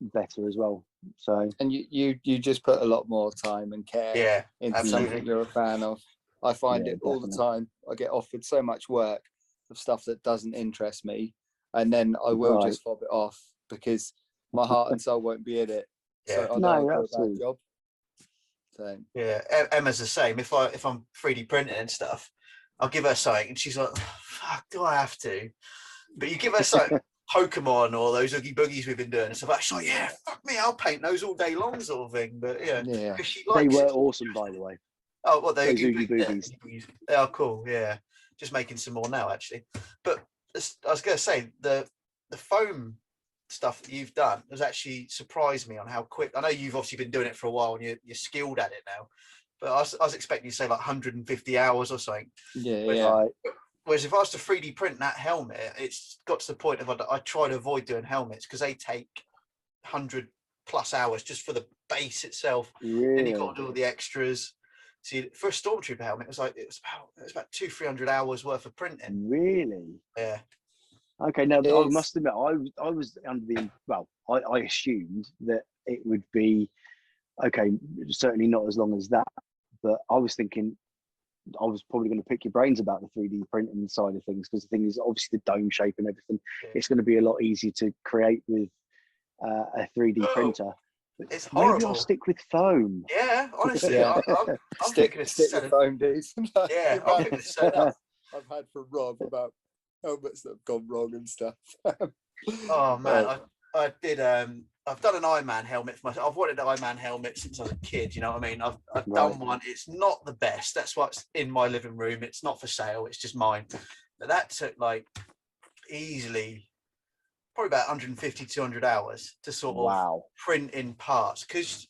[SPEAKER 2] better as well. So,
[SPEAKER 3] and you just put a lot more time and care into something you're a fan of. I find it all the time. I get offered so much work of stuff that doesn't interest me, and then I will just fob it off because my heart and soul won't be in it. So I don't do a bad job. So
[SPEAKER 1] Emma's the same. If I'm 3D printing and stuff, I'll give her something, and she's like, "Fuck, do I have to?" But you give her something, Pokemon or those Oogie Boogies we've been doing, and stuff. She's like, "Yeah, fuck me, I'll paint those all day long," sort of thing. But she likes
[SPEAKER 2] they were awesome, by the way.
[SPEAKER 1] Oh, what those
[SPEAKER 2] Oogie Boogies?
[SPEAKER 1] They are cool. Yeah, just making some more now, actually. But I was going to say the foam stuff that you've done has actually surprised me on how quick. I know you've obviously been doing it for a while and you're skilled at it now, but I was expecting you to say like 150 hours or something. Whereas if I was to 3D print that helmet, it's got to the point of I try to avoid doing helmets because they take 100+ hours just for the base itself.
[SPEAKER 2] Really?
[SPEAKER 1] Then you've got to do all the extras. See, for a Stormtrooper helmet, it was about 200-300 hours worth of printing.
[SPEAKER 2] Really?
[SPEAKER 1] Yeah.
[SPEAKER 2] Okay. Now I must admit, I was under the I assumed that it would be certainly not as long as that, but I was thinking I was probably going to pick your brains about the 3D printing side of things, because the thing is, obviously the dome shape and everything, it's going to be a lot easier to create with a 3D printer.
[SPEAKER 1] It's horrible.
[SPEAKER 2] Maybe I'll stick with foam.
[SPEAKER 1] Yeah, honestly,
[SPEAKER 3] Yeah.
[SPEAKER 1] I'm thinking it's
[SPEAKER 3] stick with foam, dudes.
[SPEAKER 1] Yeah, I'm thinking it's set up.
[SPEAKER 3] I've had from Rob about helmets that have gone wrong and stuff.
[SPEAKER 1] Oh man, I did. I've done an Iron Man helmet for myself. I've wanted an Iron Man helmet since I was a kid. You know what I mean? I've done one. It's not the best. That's what's in my living room. It's not for sale. It's just mine. But that took like easily probably about 150, 200 hours to sort of print in parts because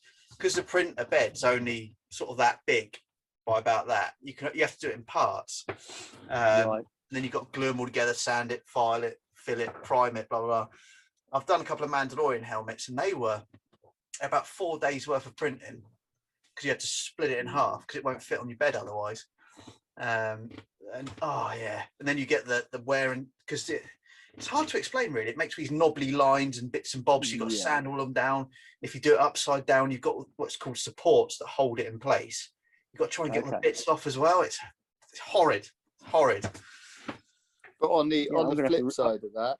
[SPEAKER 1] the printer bed's only sort of that big by about that. You have to do it in parts. And then you've got to glue them all together, sand it, file it, fill it, prime it, blah, blah, blah. I've done a couple of Mandalorian helmets and they were about 4 days worth of printing because you had to split it in half because it won't fit on your bed otherwise. And then you get the wearing because it's hard to explain really. It makes these knobbly lines and bits and bobs. You've got to sand all them down. If you do it upside down, you've got what's called supports that hold it in place. You've got to try and get all the bits off as well. It's horrid.
[SPEAKER 3] But on the flip side of that,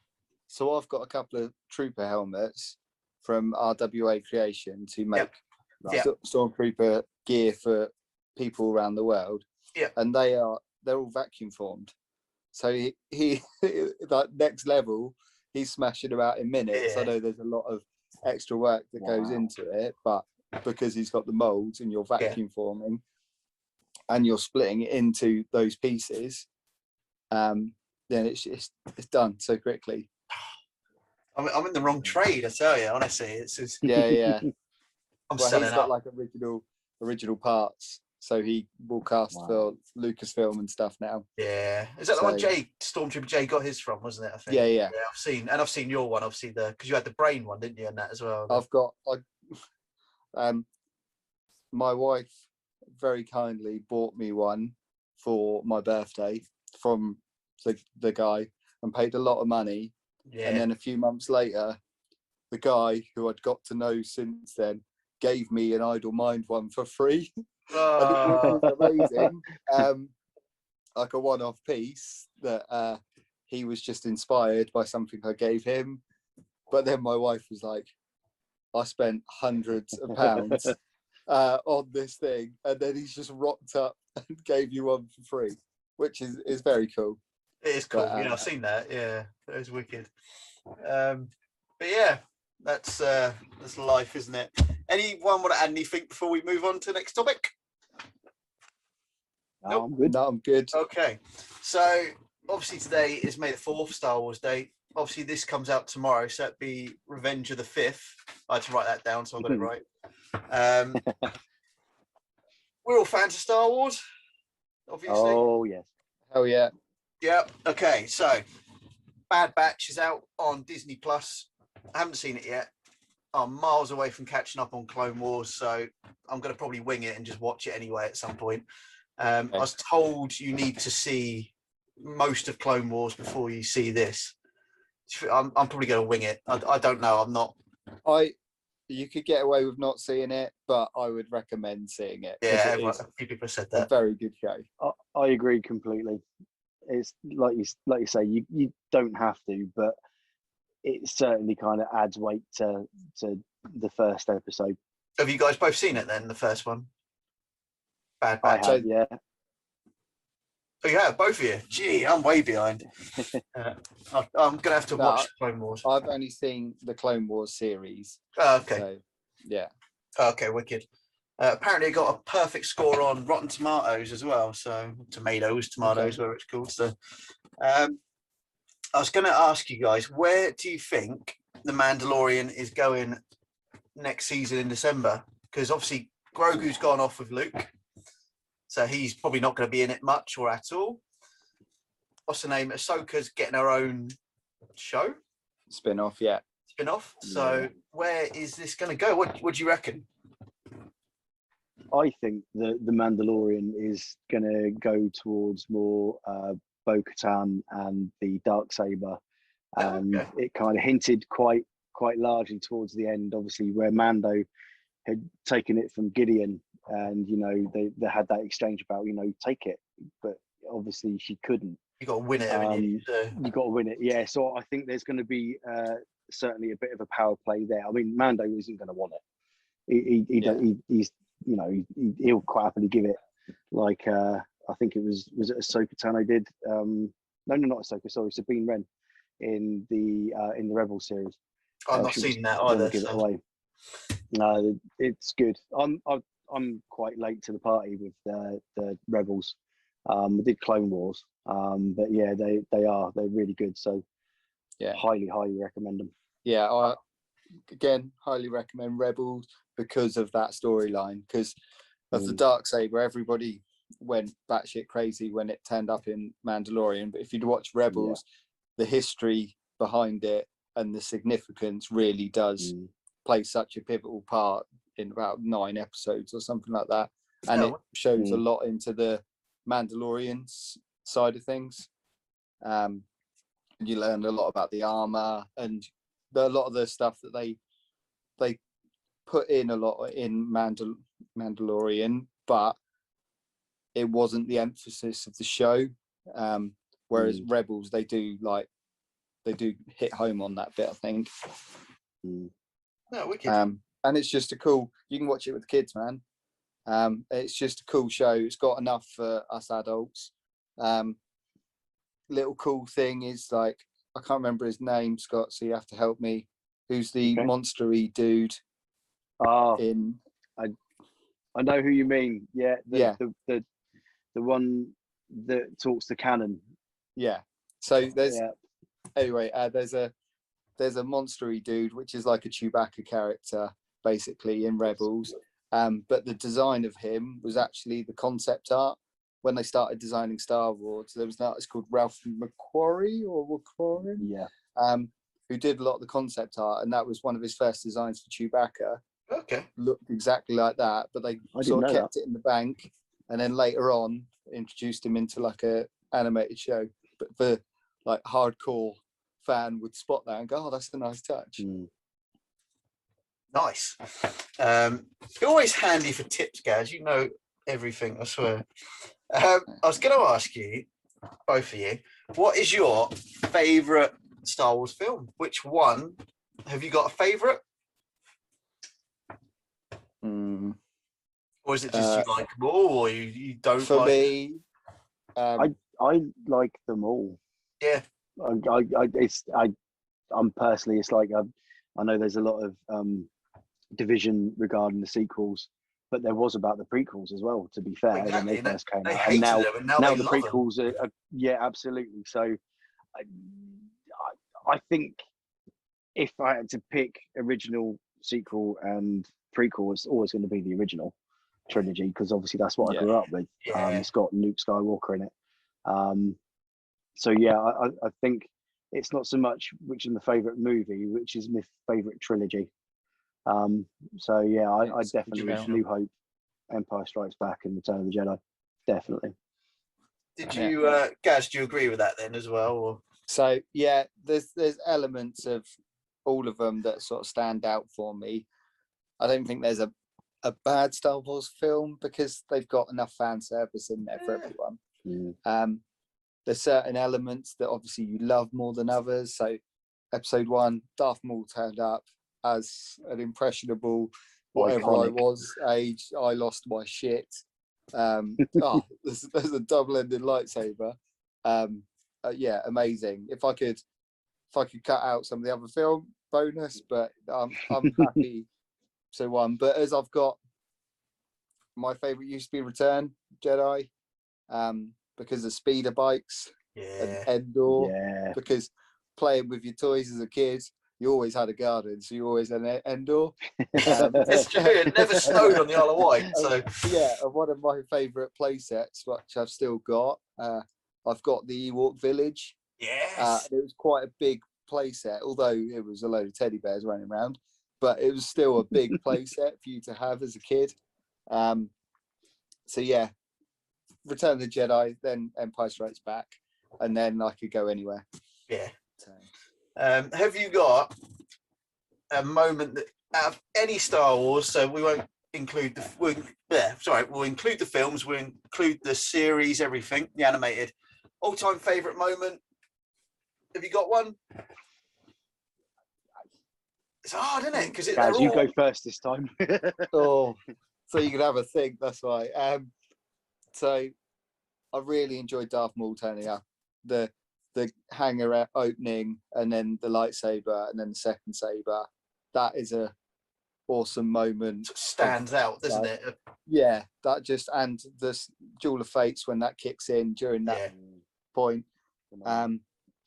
[SPEAKER 3] so I've got a couple of trooper helmets from RWA Creation to make stormtrooper gear for people around the world.
[SPEAKER 1] Yeah,
[SPEAKER 3] and they're all vacuum formed. So he like next level, he's smashing about in minutes. I know there's a lot of extra work that goes into it, but because he's got the molds and you're vacuum forming and you're splitting it into those pieces, then it's done so quickly.
[SPEAKER 1] I'm in the wrong trade, I tell you, honestly. It's just,
[SPEAKER 3] yeah.
[SPEAKER 1] He's
[SPEAKER 3] got like original parts, so he will cast for Lucasfilm and stuff now.
[SPEAKER 1] Yeah, is that the one Stormtrooper Jay got his from? Wasn't it? I think.
[SPEAKER 3] Yeah.
[SPEAKER 1] I've seen your one. Obviously, because you had the brain one, didn't you? And that as well.
[SPEAKER 3] My wife very kindly bought me one for my birthday from the guy and paid a lot of money. Yeah. And then a few months later, the guy who I'd got to know since then gave me an Idle Mind one for free. And it was amazing. Like a one-off piece that he was just inspired by something I gave him. But then my wife was like, I spent hundreds of pounds on this thing, and then he's just rocked up and gave you one for free, which is very cool.
[SPEAKER 1] It is cool. But, I've seen that. Yeah, that was wicked. But yeah, that's life, isn't it? Anyone want to add anything before we move on to the next topic?
[SPEAKER 2] No, I'm good.
[SPEAKER 3] No, I'm good.
[SPEAKER 1] Okay, so obviously today is May the 4th, Star Wars Day. Obviously this comes out tomorrow, so it'd be Revenge of the 5th. I had to write that down, so I got it right. We're all fans of Star Wars, obviously.
[SPEAKER 2] Oh yes.
[SPEAKER 3] Oh yeah.
[SPEAKER 1] Yeah. Okay, so Bad Batch is out on Disney Plus. I haven't seen it yet. I'm miles away from catching up on Clone Wars, so I'm going to probably wing it and just watch it anyway at some point. I was told you need to see most of Clone Wars before you see this. I'm probably going to wing it. I don't know. I'm not.
[SPEAKER 3] You could get away with not seeing it, but I would recommend seeing it.
[SPEAKER 1] Yeah, a few people said that.
[SPEAKER 3] A very good show.
[SPEAKER 2] I agree completely. It's like you say, you don't have to, but it certainly kind of adds weight to the first episode.
[SPEAKER 1] Have you guys both seen it then? The first one, Bad Batch.
[SPEAKER 2] I have, yeah.
[SPEAKER 1] Oh, you have, both of you? Gee, I'm way behind. I'm gonna have to watch Clone Wars.
[SPEAKER 3] I've only seen the Clone Wars series.
[SPEAKER 1] Oh, okay.
[SPEAKER 3] So, yeah.
[SPEAKER 1] Okay, wicked. Apparently it got a perfect score on Rotten Tomatoes as well. So tomatoes, whatever it's called. So I was going to ask you guys, where do you think The Mandalorian is going next season in December? Because obviously Grogu's gone off with Luke, so he's probably not going to be in it much or at all. What's the name? Ahsoka's getting her own show.
[SPEAKER 3] Spin-off, yeah.
[SPEAKER 1] Spin-off. So where is this going to go? What do you reckon?
[SPEAKER 2] I think the Mandalorian is going to go towards more Bo-Katan and the Darksaber, and it kind of hinted quite largely towards the end, obviously, where Mando had taken it from Gideon, and they had that exchange about take it, but obviously she couldn't.
[SPEAKER 1] You got to win it, haven't you?
[SPEAKER 2] You got to win it, yeah. So I think there's going to be certainly a bit of a power play there. I mean, Mando isn't going to want it. He's he'll quite happily give it. Like I think it was it Ahsoka Tano did. No, not Ahsoka. Sorry, Sabine Wren in the Rebel series.
[SPEAKER 1] I've not seen that either.
[SPEAKER 2] Give it away. No, it's good. I'm quite late to the party with the Rebels. We did Clone Wars, but yeah, they're really good. So yeah, highly recommend them.
[SPEAKER 3] Yeah, I again highly recommend Rebels because of that storyline. Because of the Darksaber, everybody went batshit crazy when it turned up in Mandalorian. But if you'd watch Rebels, the history behind it and the significance really does play such a pivotal part in about 9 episodes or something like that, and it shows a lot into the Mandalorians side of things. You learn a lot about the armor and a lot of the stuff that they put in a lot in Mandalorian, but it wasn't the emphasis of the show. Whereas Rebels, they do hit home on that bit, I think.
[SPEAKER 1] No, wicked.
[SPEAKER 3] And it's just you can watch it with kids, man. It's just a cool show. It's got enough for us adults. Little cool thing is, like, I can't remember his name, Scott, so you have to help me. Who's the monstery dude?
[SPEAKER 2] I know who you mean. Yeah, the one that talks to canon.
[SPEAKER 3] Yeah. So there's anyway, there's a monstery dude, which is like a Chewbacca character, basically, in Rebels. But the design of him was actually the concept art. When they started designing Star Wars, there was an artist called Ralph McQuarrie who did a lot of the concept art, and that was one of his first designs for Chewbacca.
[SPEAKER 1] Okay.
[SPEAKER 3] Looked exactly like that, but they sort of kept it in the bank, and then later on introduced him into like a animated show. But the like hardcore fan would spot that and go, "Oh, that's a nice touch."
[SPEAKER 1] Nice. You're always handy for tips, Gaz. You know everything, I swear. I was going to ask you, both of you, what is your favourite Star Wars film? Which one? Have you got a favourite? Or is it just you like them all, or you don't
[SPEAKER 3] for
[SPEAKER 1] like
[SPEAKER 3] me,
[SPEAKER 2] I like them all.
[SPEAKER 1] Yeah.
[SPEAKER 2] I'm personally, it's like I know there's a lot of division regarding the sequels, but there was about the prequels as well, to be fair, when they first came out. And now the prequels are absolutely. So I think if I had to pick original, sequel and prequel, it's always going to be the original trilogy, because obviously that's what I grew up with. It's got Luke Skywalker in it. So yeah, I think it's not so much which is my favourite movie, which is my favourite trilogy. So yeah, I definitely New Hope, Empire Strikes Back, and Return of the Jedi. Definitely.
[SPEAKER 1] Did you, Gaz? Do you agree with that then as well? Or?
[SPEAKER 3] So yeah, there's elements of all of them that sort of stand out for me. I don't think there's a bad Star Wars film, because they've got enough fan service in there for everyone. There's certain elements that obviously you love more than others. So Episode 1, Darth Maul turned up as an impressionable whatever I was age. I lost my shit. There's a double-ended lightsaber. Yeah, amazing. If I could cut out some of the other film, bonus, but I'm happy to one. But as I've got, my favorite used to be Return Jedi, because of speeder bikes and Endor, because playing with your toys as a kid, you always had a garden, so you always had an Endor.
[SPEAKER 1] It's true, it never snowed on the Isle of Wight. So
[SPEAKER 3] yeah, one of my favourite play sets, which I've still got, I've got the Ewok Village.
[SPEAKER 1] Yes.
[SPEAKER 3] It was quite a big play set, although it was a load of teddy bears running around, but it was still a big play set for you to have as a kid. So yeah, Return of the Jedi, then Empire Strikes Back, and then I could go anywhere.
[SPEAKER 1] Yeah. So. Have you got a moment that out of any Star Wars? So we won't include we'll include the films, we'll include the series, everything, the animated. All-time favourite moment? Have you got one? It's hard, isn't it? Because
[SPEAKER 2] Gaz, you go first this time.
[SPEAKER 3] Oh, so you can have a think. That's right. So I really enjoyed Darth Maul turning up. The hangar opening, and then the lightsaber, and then the second saber. That is a awesome moment.
[SPEAKER 1] It stands out, doesn't it?
[SPEAKER 3] Yeah, that just, and the Duel of Fates when that kicks in during that point. And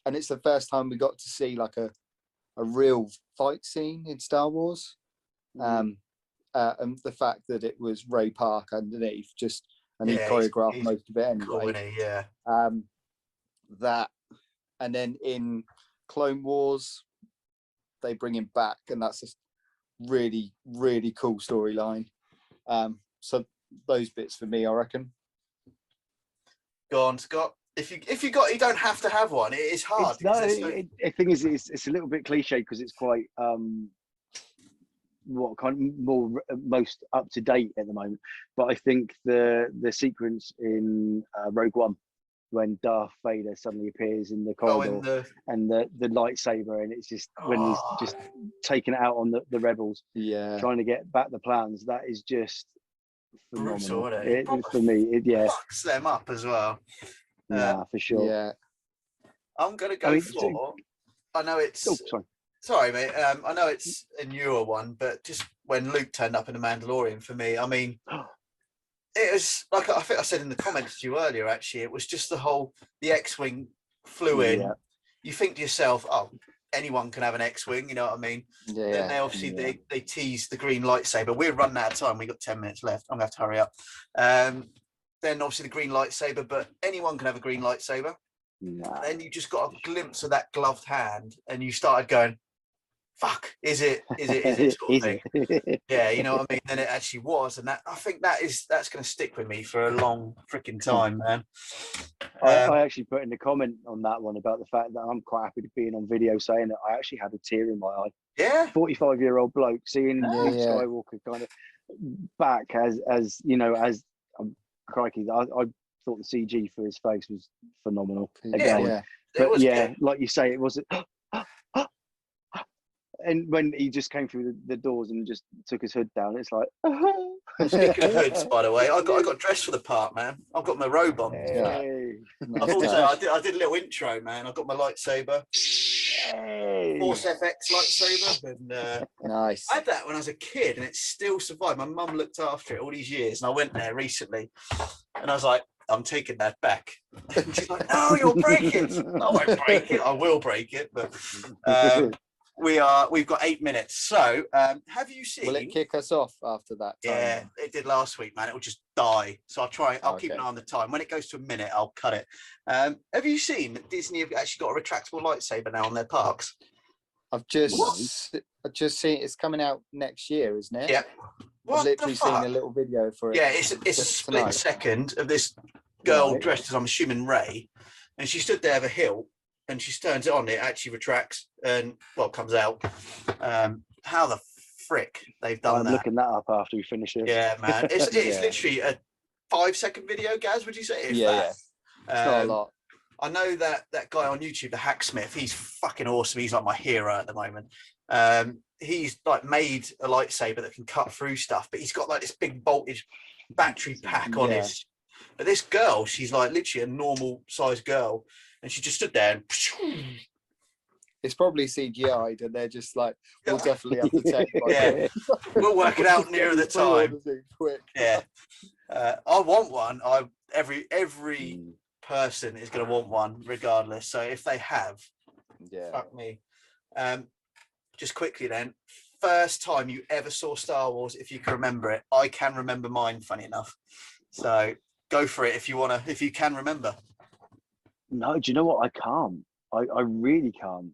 [SPEAKER 3] it's the first time we got to see like a real fight scene in Star Wars. And the fact that it was Ray Park underneath, just, and he choreographed most of it anyway.
[SPEAKER 1] Cool,
[SPEAKER 3] that, and then in Clone Wars, they bring him back, and that's just really, really cool storyline. So those bits for me, I reckon.
[SPEAKER 2] Go on, Scott.
[SPEAKER 1] If you don't have to have one. It is hard.
[SPEAKER 2] The thing is, it's a little bit cliche because it's quite what kind of most up to date at the moment. But I think the sequence in Rogue One, when Darth Vader suddenly appears in the corridor and the lightsaber, and it's just when he's just taking it out on the rebels, trying to get back the plans. That is just phenomenal.
[SPEAKER 1] Brutal,
[SPEAKER 2] for me.
[SPEAKER 1] Fucks them up as well.
[SPEAKER 2] Yeah, for sure.
[SPEAKER 3] Yeah,
[SPEAKER 1] I'm gonna go for. I know it's.
[SPEAKER 2] Oh,
[SPEAKER 1] sorry, mate. I know it's a newer one, but just when Luke turned up in The Mandalorian, for me, I mean. It was like I think I said in the comments to you earlier. Actually, it was just the X-wing flew in. Yeah. You think to yourself, "Oh, anyone can have an X-wing." You know what I mean? Yeah. Then they obviously they teased the green lightsaber. We're running out of time. We got 10 minutes left. I'm gonna have to hurry up. Then obviously the green lightsaber, but anyone can have a green lightsaber. Yeah. Then you just got a glimpse of that gloved hand, and you started going, "Fuck, is it sort of thing?" Yeah, you know what I mean. Then it actually was, and I think that's going to stick with me for a long freaking time, man.
[SPEAKER 2] I actually put in the comment on that one about the fact that I'm quite happy to being on video saying that I actually had a tear in my eye.
[SPEAKER 1] Yeah,
[SPEAKER 2] 45-year-old bloke seeing Luke Skywalker kind of back as you know, as crikey, I thought the CG for his face was phenomenal. Again, but like you say, it wasn't. And when he just came through the doors and just took his hood down, it's like.
[SPEAKER 1] Speaking of hoods, by the way, I got dressed for the part, man. I've got my robe on.
[SPEAKER 2] Hey.
[SPEAKER 1] I did a little intro, man. I got my lightsaber, Force FX lightsaber, and
[SPEAKER 3] nice.
[SPEAKER 1] I had that when I was a kid, and it still survived. My mum looked after it all these years, and I went there recently, and I was like, "I'm taking that back." And she's like, "No, you'll break it." I won't break it. I will break it, but. We've got 8 minutes. So, have you seen?
[SPEAKER 3] Will it kick us off after that?
[SPEAKER 1] Yeah, it did last week, man. It will just die. So I'll keep an eye on the time. When it goes to a minute, I'll cut it. Have you seen that Disney have actually got a retractable lightsaber now on their parks?
[SPEAKER 3] I've just seen it's coming out next year, isn't it?
[SPEAKER 1] Yeah.
[SPEAKER 3] I've literally seen a little video for it.
[SPEAKER 1] Yeah, it's a split second of this girl dressed as, I'm assuming, Rey, and she stood there with a hilt. And she turns it on, it actually retracts and comes out. How the frick they've done that?
[SPEAKER 2] I'm looking that up after we finish this.
[SPEAKER 1] Yeah, man. It's literally a 5-second video, Gaz, would you say?
[SPEAKER 3] It's not a lot.
[SPEAKER 1] I know that guy on YouTube, the Hacksmith, he's fucking awesome. He's like my hero at the moment. He's like made a lightsaber that can cut through stuff, but he's got like this big voltage battery pack on his. But this girl, she's like literally a normal sized girl. And she just stood there and
[SPEAKER 3] it's probably CGI'd and they're just like, we'll definitely have to take
[SPEAKER 1] we'll work it out nearer the time.
[SPEAKER 3] Quick.
[SPEAKER 1] Yeah. I want one. Every person is gonna want one regardless. So if they have, fuck me. Just quickly then, first time you ever saw Star Wars, if you can remember it. I can remember mine, funny enough. So go for it if you can remember.
[SPEAKER 2] No, do you know what? I can't. I really can't.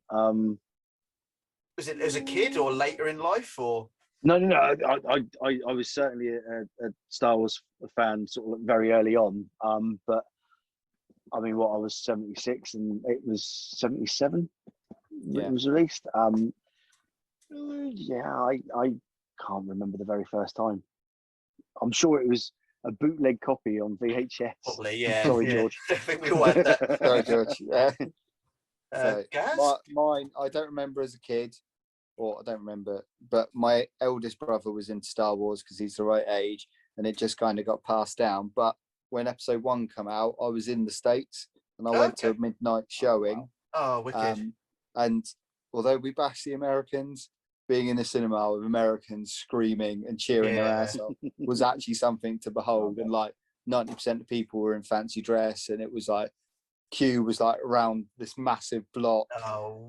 [SPEAKER 1] Was it as a kid or later in life, or?
[SPEAKER 2] No. I was certainly a Star Wars fan sort of very early on. But I mean, I was 76 and it was 77. It was released. I can't remember the very first time. I'm sure it was a bootleg copy on VHS.
[SPEAKER 1] Probably, yeah.
[SPEAKER 2] Sorry, George.
[SPEAKER 1] I think we all had that.
[SPEAKER 3] Sorry, George. Yeah.
[SPEAKER 1] Gaz?
[SPEAKER 3] Mine, I don't remember as a kid. or I don't remember, but my eldest brother was into Star Wars because he's the right age, and it just kind of got passed down. But when episode 1 came out, I was in the States and I went to a midnight showing.
[SPEAKER 1] Oh, wicked.
[SPEAKER 3] And although we bash the Americans, being in the cinema with Americans screaming and cheering their ass off was actually something to behold. And like 90% of people were in fancy dress, and it was like queue was like around this massive block,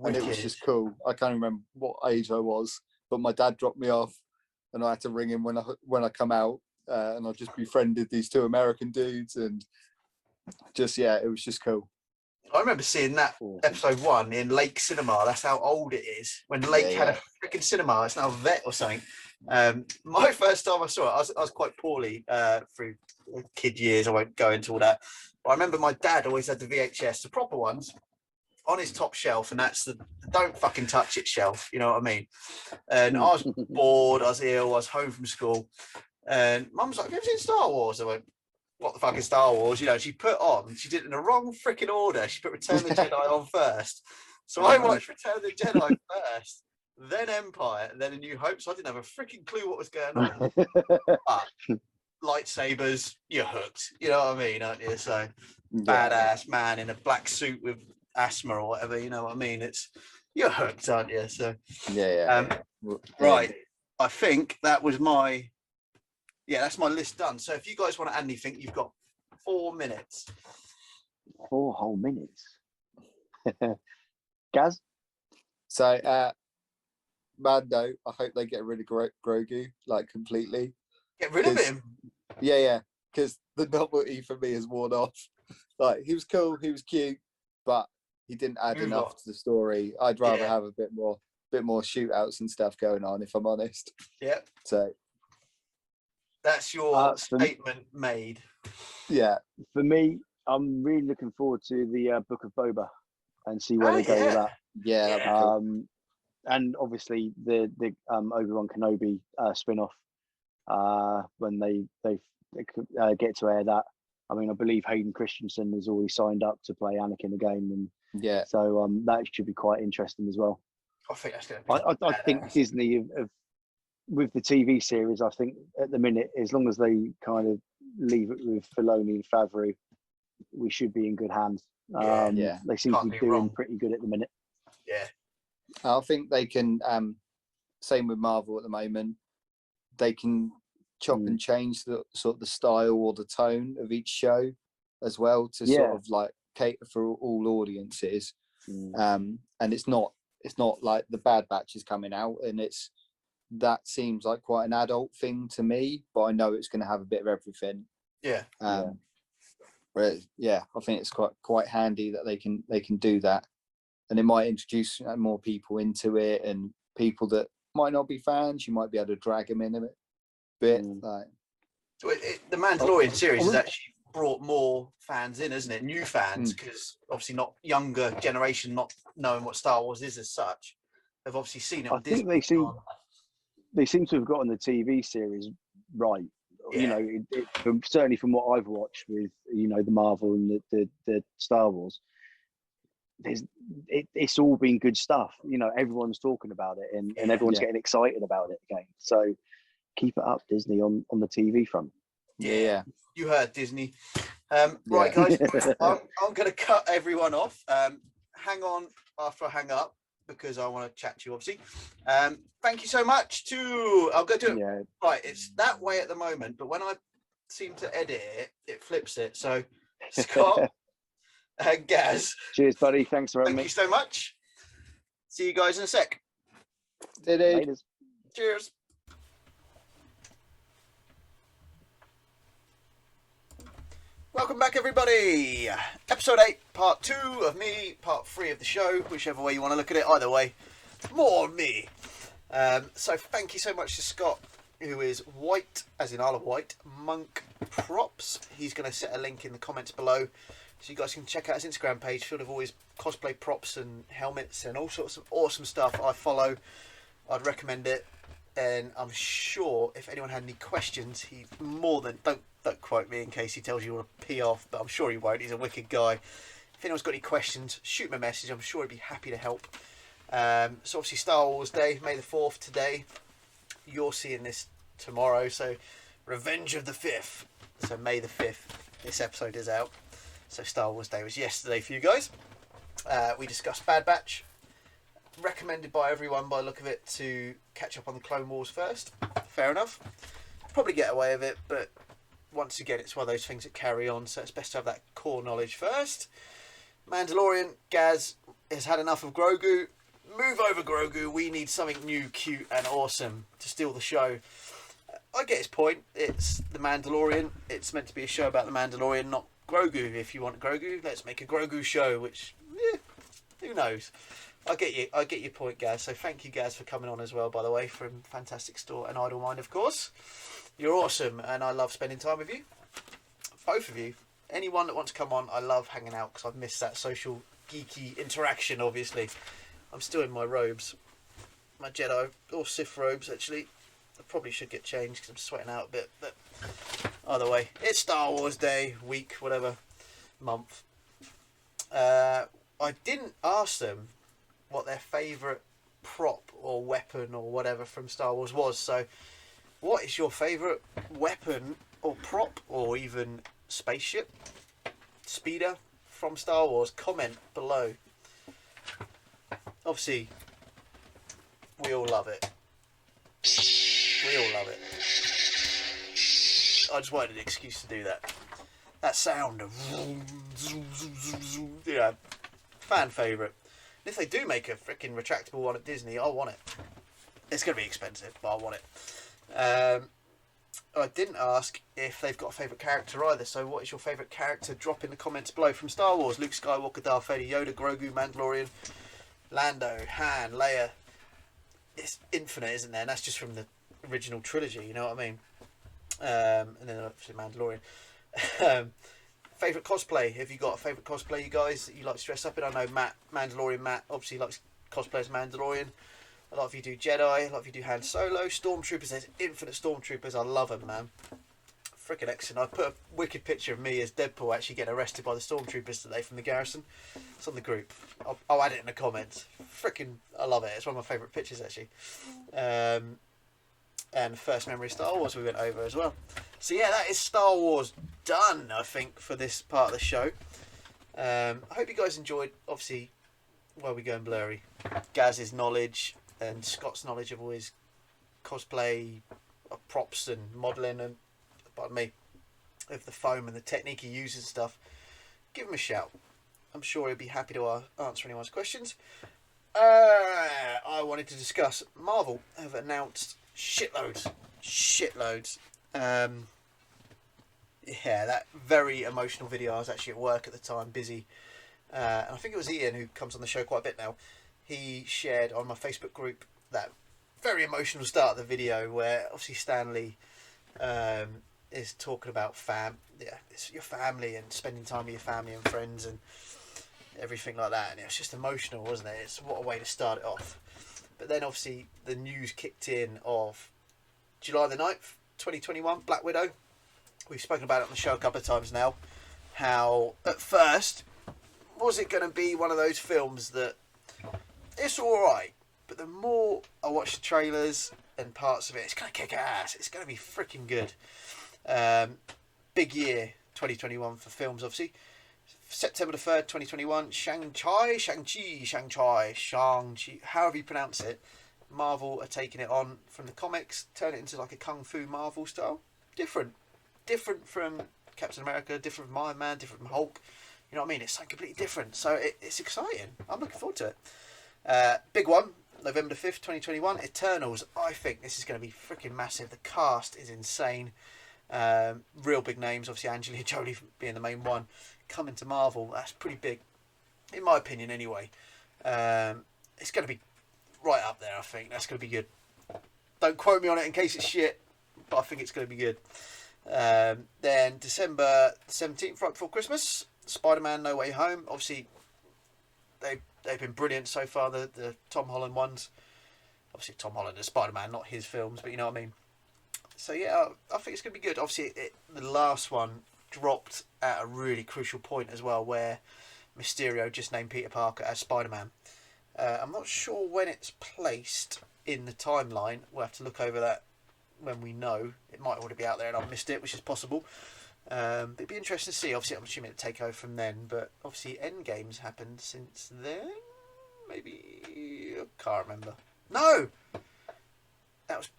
[SPEAKER 3] and it was just cool. I can't remember what age I was, but my dad dropped me off, and I had to ring him when I come out, and I just befriended these 2 American dudes, and just it was just cool.
[SPEAKER 1] I remember seeing that episode 1 in Lake Cinema. That's how old it is. When Lake had a freaking cinema, it's now a vet or something. My first time I saw it, I was quite poorly through kid years. I won't go into all that. But I remember my dad always had the VHS, the proper ones, on his top shelf, and that's the don't fucking touch it shelf. You know what I mean? And I was bored, I was ill, I was home from school, and Mum was like, "Have you ever seen Star Wars?" I went, "What the fuck is Star Wars?" You know, she did it in the wrong freaking order. She put Return of the Jedi on first. So I watched Return of the Jedi first, then Empire, and then A New Hope. So I didn't have a freaking clue what was going on. But lightsabers, you're hooked. You know what I mean, aren't you? So badass man in a black suit with asthma or whatever, you know what I mean? You're hooked, aren't you? So right. I think that was that's my list done. So if you guys want to add anything, you've got 4 minutes.
[SPEAKER 2] 4 whole minutes. Gaz?
[SPEAKER 3] So, Mando, I hope they get rid of Grogu, like, completely.
[SPEAKER 1] Get rid of him?
[SPEAKER 3] Yeah, because the novelty for me has worn off. Like, he was cool, he was cute, but he didn't add enough to the story. I'd rather have a bit more shootouts and stuff going on, if I'm honest.
[SPEAKER 1] Yeah.
[SPEAKER 3] So
[SPEAKER 1] that's your statement made.
[SPEAKER 2] Yeah. For me, I'm really looking forward to the Book of Boba and see where they go with that.
[SPEAKER 3] Yeah. Cool.
[SPEAKER 2] And obviously the Obi-Wan Kenobi spin-off when they get to air that. I mean, I believe Hayden Christensen has already signed up to play Anakin again, and so that should be quite interesting as well.
[SPEAKER 1] I think that's going to be.
[SPEAKER 2] I think Disney with the TV series, I think at the minute, as long as they kind of leave it with Filoni and Favreau, we should be in good hands. They seem to be doing pretty good at the minute.
[SPEAKER 1] Yeah,
[SPEAKER 3] I think they can. Same with Marvel at the moment. They can chop and change the sort of the style or the tone of each show as well to sort of like cater for all audiences. And it's not like the Bad Batch is coming out, and that seems like quite an adult thing to me, but I know it's going to have a bit of everything. I think it's quite handy that they can do that, and it might introduce more people into it, and people that might not be fans, you might be able to drag them in a bit.
[SPEAKER 1] So the Mandalorian series has actually brought more fans in, hasn't it? New fans, because obviously not younger generation, not knowing what Star Wars is as such, have obviously seen it on Disney.
[SPEAKER 2] I think they seem to have gotten the TV series right. You know, certainly from what I've watched with the Marvel and the Star Wars, it's all been good stuff. Everyone's talking about it, and everyone's getting excited about it again. So keep it up, Disney, on the TV front.
[SPEAKER 1] Yeah. You heard Disney. Right, guys, I'm going to cut everyone off. Hang on after I hang up, because I want to chat to you, obviously. Thank you so much I'll go do it. Yeah. Right, it's that way at the moment, but when I seem to edit it flips it. So, Scott and Gaz.
[SPEAKER 2] Cheers, buddy. Thanks for having me.
[SPEAKER 1] Thank you so much. See you guys in a sec. Cheers. Welcome back, everybody. Episode 8, part 2 of me, part 3 of the show, whichever way you want to look at it. Either way, more of me. So thank you so much to Scott, who is White, as in Isle of Wight, Monk Props. He's going to set a link in the comments below, so you guys can check out his Instagram page, full of always cosplay props and helmets and all sorts of awesome stuff. I follow. I'd recommend it. And I'm sure if anyone had any questions, he's more than... Don't quote me in case he tells you all to pee off, but I'm sure he won't. He's a wicked guy. If anyone's got any questions, shoot him a message. I'm sure he'd be happy to help. So obviously Star Wars Day, May the 4th today. You're seeing this tomorrow, so Revenge of the 5th. So May the 5th, this episode is out. So Star Wars Day was yesterday for you guys. We discussed Bad Batch. Recommended by everyone, by the look of it, to catch up on the Clone Wars first. Fair enough. Probably get away with it, but once again, it's one of those things that carry on, so it's best to have that core knowledge first. Mandalorian, Gaz has had enough of Grogu. Move over, Grogu. We need something new, cute, and awesome to steal the show. I get his point. It's the Mandalorian. It's meant to be a show about the Mandalorian, not Grogu. If you want Grogu, let's make a Grogu show, which, who knows? I get your point, Gaz. So thank you, Gaz, for coming on as well, by the way, from Fantastic Store and Idle Mind, of course. You're awesome, and I love spending time with you. Both of you. Anyone that wants to come on, I love hanging out because I've missed that social geeky interaction, obviously. I'm still in my robes. My Jedi, or Sith robes, actually. I probably should get changed because I'm sweating out a bit. But either way, it's Star Wars Day, week, whatever, month. I didn't ask them what their favourite prop or weapon or whatever from Star Wars was. So what is your favourite weapon or prop or even spaceship, speeder from Star Wars? Comment below. Obviously, we all love it. We all love it. I just wanted an excuse to do that. That sound of, yeah, fan favourite. If they do make a freaking retractable one at Disney, I want it. It's going to be expensive, but I want it. I didn't ask if they've got a favourite character either, so what is your favourite character? Drop in the comments below from Star Wars. Luke Skywalker, Darth Vader, Yoda, Grogu, Mandalorian, Lando, Han, Leia. It's infinite, isn't there? And that's just from the original trilogy, you know what I mean? And then obviously Mandalorian. Favourite cosplay? Have you got a favourite cosplay, you guys, that you like to dress up in? I know Mandalorian Matt obviously likes cosplay as Mandalorian. A lot of you do Jedi, a lot of you do Han Solo. Stormtroopers, there's infinite Stormtroopers. I love them, man. Freaking excellent. I put a wicked picture of me as Deadpool actually getting arrested by the Stormtroopers today from the garrison. It's on the group. I'll add it in the comments. Freaking, I love it. It's one of my favourite pictures, actually. And first memory of Star Wars we went over as well. So yeah, that is Star Wars done, I think, for this part of the show. I hope you guys enjoyed, obviously, where we're going blurry, Gaz's knowledge and Scott's knowledge of all his cosplay, props and modelling, and, pardon me, of the foam and the technique he uses and stuff. Give him a shout. I'm sure he'll be happy to answer anyone's questions. I wanted to discuss Marvel have announced shitloads. Yeah, that very emotional video. I was actually at work at the time, busy, and I think it was Ian, who comes on the show quite a bit now. He shared on my Facebook group that very emotional start of the video where obviously Stanley is talking about it's your family and spending time with your family and friends and everything like that, and it was just emotional, wasn't it? It's what a way to start it off. But then obviously the news kicked in of July the 9th, 2021, Black Widow. We've spoken about it on the show a couple of times now. How at first, was it going to be one of those films that it's alright, but the more I watch the trailers and parts of it, it's going to kick ass. It's going to be freaking good. Big year 2021 for films, obviously. September the 3rd, 2021, Shang-Chi, however you pronounce it. Marvel are taking it on from the comics, turn it into like a Kung Fu Marvel style. Different from Captain America, different from Iron Man, different from Hulk. You know what I mean? It's something completely different. So it's exciting. I'm looking forward to it. Big one, November the 5th, 2021, Eternals. I think this is going to be freaking massive. The cast is insane. Real big names, obviously Angelina Jolie being the main one. Coming to Marvel, that's pretty big, in my opinion anyway. It's going to be right up there, I think. That's going to be good. Don't quote me on it in case it's shit, but I think it's going to be good. Then December 17th, right before Christmas, Spider-Man No Way Home. Obviously, they've been brilliant so far, the Tom Holland ones. Obviously, Tom Holland is Spider-Man, not his films, but you know what I mean. So yeah, I think it's going to be good. Obviously, the last one dropped at a really crucial point as well, where Mysterio just named Peter Parker as Spider-Man. I'm not sure when it's placed in the timeline. We'll have to look over that when we know. It might already be out there and I've missed it, which is possible. But it'd be interesting to see. Obviously, I'm assuming it'll take over from then, but obviously Endgame's happened since then. Maybe I can't remember. No, that was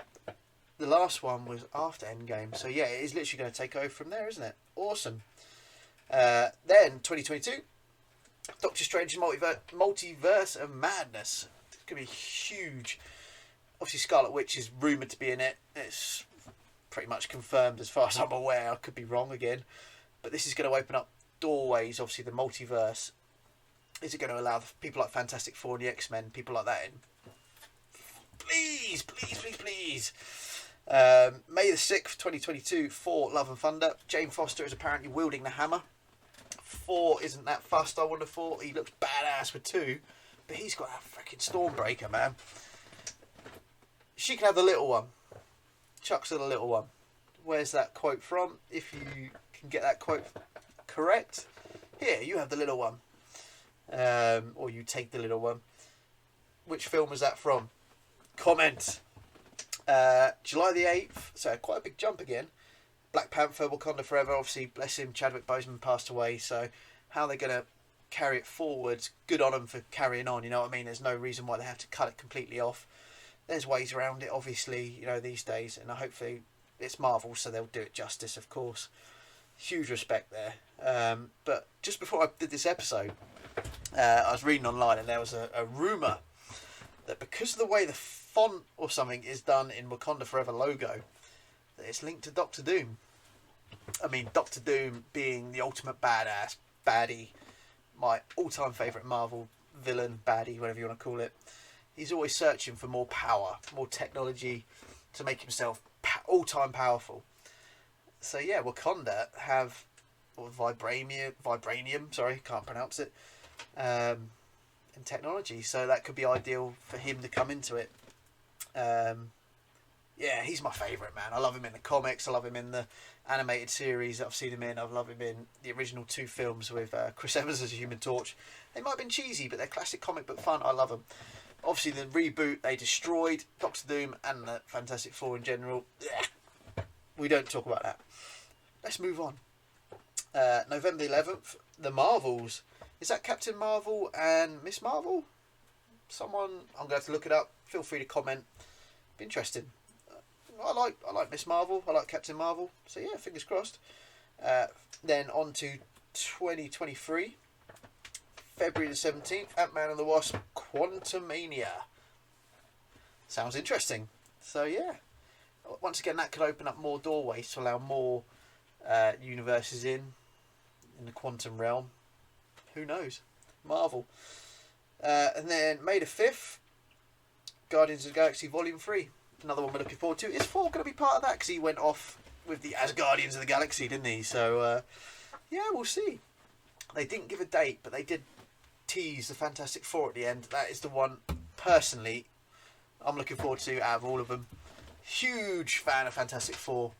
[SPEAKER 1] the last one was after Endgame. So yeah, it is literally going to take over from there, isn't it? Awesome. Then 2022, Doctor Strange's Multiverse of Madness. It's going to be huge. Obviously, Scarlet Witch is rumoured to be in it. It's pretty much confirmed as far as I'm aware. I could be wrong again. But this is going to open up doorways, obviously, the multiverse. Is it going to allow people like Fantastic Four and the X-Men, people like that in? Please, please, please, please. May the 6th, 2022, Thor, Love and Thunder. Jane Foster is apparently wielding the hammer. Thor isn't that fussed, I would have thought. He looks badass with 2. But he's got that freaking Stormbreaker, man. She can have the little one. Chuck's the little one. Where's that quote from? If you can get that quote correct. Here, you have the little one. Or you take the little one. Which film was that from? Comment. July the 8th. So quite a big jump again. Black Panther, Wakanda Forever. Obviously, bless him, Chadwick Boseman passed away. So how they're going to carry it forwards, good on them for carrying on. You know what I mean? There's no reason why they have to cut it completely off. There's ways around it, obviously, you know, these days. And hopefully it's Marvel, so they'll do it justice, of course. Huge respect there. But just before I did this episode, I was reading online and there was a rumour that because of the way the font or something is done in Wakanda Forever logo, that it's linked to Doctor Doom. I mean, Doctor Doom being the ultimate badass, baddie, my all-time favourite Marvel villain, baddie, whatever you want to call it. He's always searching for more power, more technology to make himself all-time powerful. So yeah, Wakanda have vibranium, sorry, can't pronounce it, and technology. So that could be ideal for him to come into it. Yeah, he's my favourite, man. I love him in the comics. I love him in the animated series that I've seen him in. I love him in the original 2 films with Chris Evans as a Human Torch. They might have been cheesy, but they're classic comic book fun. I love them. Obviously, the reboot, they destroyed Doctor Doom and the Fantastic Four in general. We don't talk about that. Let's move on. November the 11th, The Marvels. Is that Captain Marvel and Miss Marvel? Someone, I'm going to have to look it up. Feel free to comment. Be interesting. I like Miss Marvel. I like Captain Marvel. So yeah, fingers crossed. Then on to 2023. February the 17th, Ant-Man and the Wasp, Quantumania. Sounds interesting. So yeah, once again, that could open up more doorways to allow more universes in the quantum realm. Who knows? Marvel. And then May the 5th, Guardians of the Galaxy Volume 3. Another one we're looking forward to. Is Thor going to be part of that? Because he went off with the Asgardians of the Galaxy, didn't he? So yeah, we'll see. They didn't give a date, but they did tease the Fantastic Four at the end. That is the one, personally, I'm looking forward to out of all of them. Huge fan of Fantastic Four.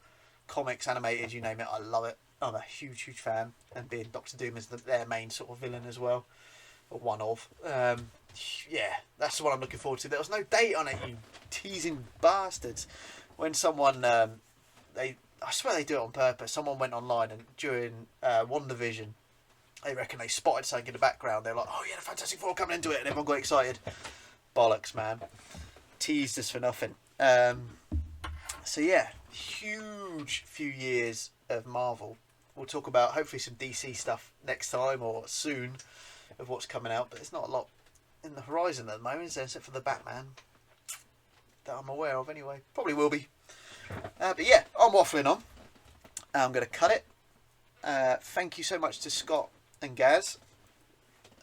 [SPEAKER 1] Comics, animated, you name it, I love it. I'm a huge, huge fan. And being Doctor Doom is their main sort of villain as well. Or one of. Yeah, that's the one I'm looking forward to. There was no date on it, you teasing bastards. When someone, I swear they do it on purpose. Someone went online and during WandaVision, they reckon they spotted something in the background. They're like, oh yeah, the Fantastic Four coming into it. And everyone got excited. Bollocks, man. Teased us for nothing. So yeah, huge few years of Marvel. We'll talk about hopefully some DC stuff next time or soon of what's coming out. But there's not a lot in the horizon at the moment, is there? Except for the Batman. That I'm aware of anyway. Probably will be. But yeah, I'm waffling on. I'm going to cut it. Thank you so much to Scott and Gaz.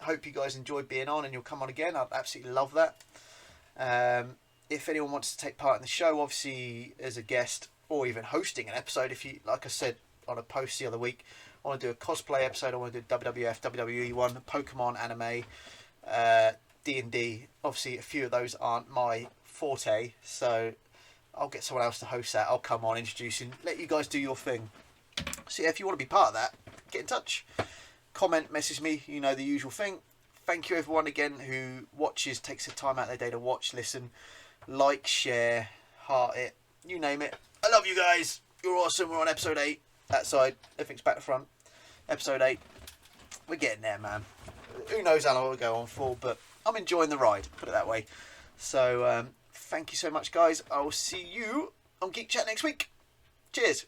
[SPEAKER 1] Hope you guys enjoyed being on and you'll come on again. I'd absolutely love that. If anyone wants to take part in the show, obviously as a guest or even hosting an episode, if you, like I said on a post the other week, I want to do a cosplay episode, I want to do WWF, WWE one, Pokemon, anime, D&D. Obviously a few of those aren't my forte, so I'll get someone else to host that. I'll come on, introduce you, let you guys do your thing. So yeah, if you want to be part of that, get in touch. Comment, message me, you know the usual thing. thank you everyone again who watches, takes the time out of their day to watch, listen, like, share, heart it, you name it. I love you guys. You're awesome. We're on episode 8. That side, everything's back to front. Episode 8. We're getting there, man. Who knows how long we'll go on for, but I'm enjoying the ride, put it that way. So, thank you so much, guys. I will see you on Geek Chat next week. Cheers.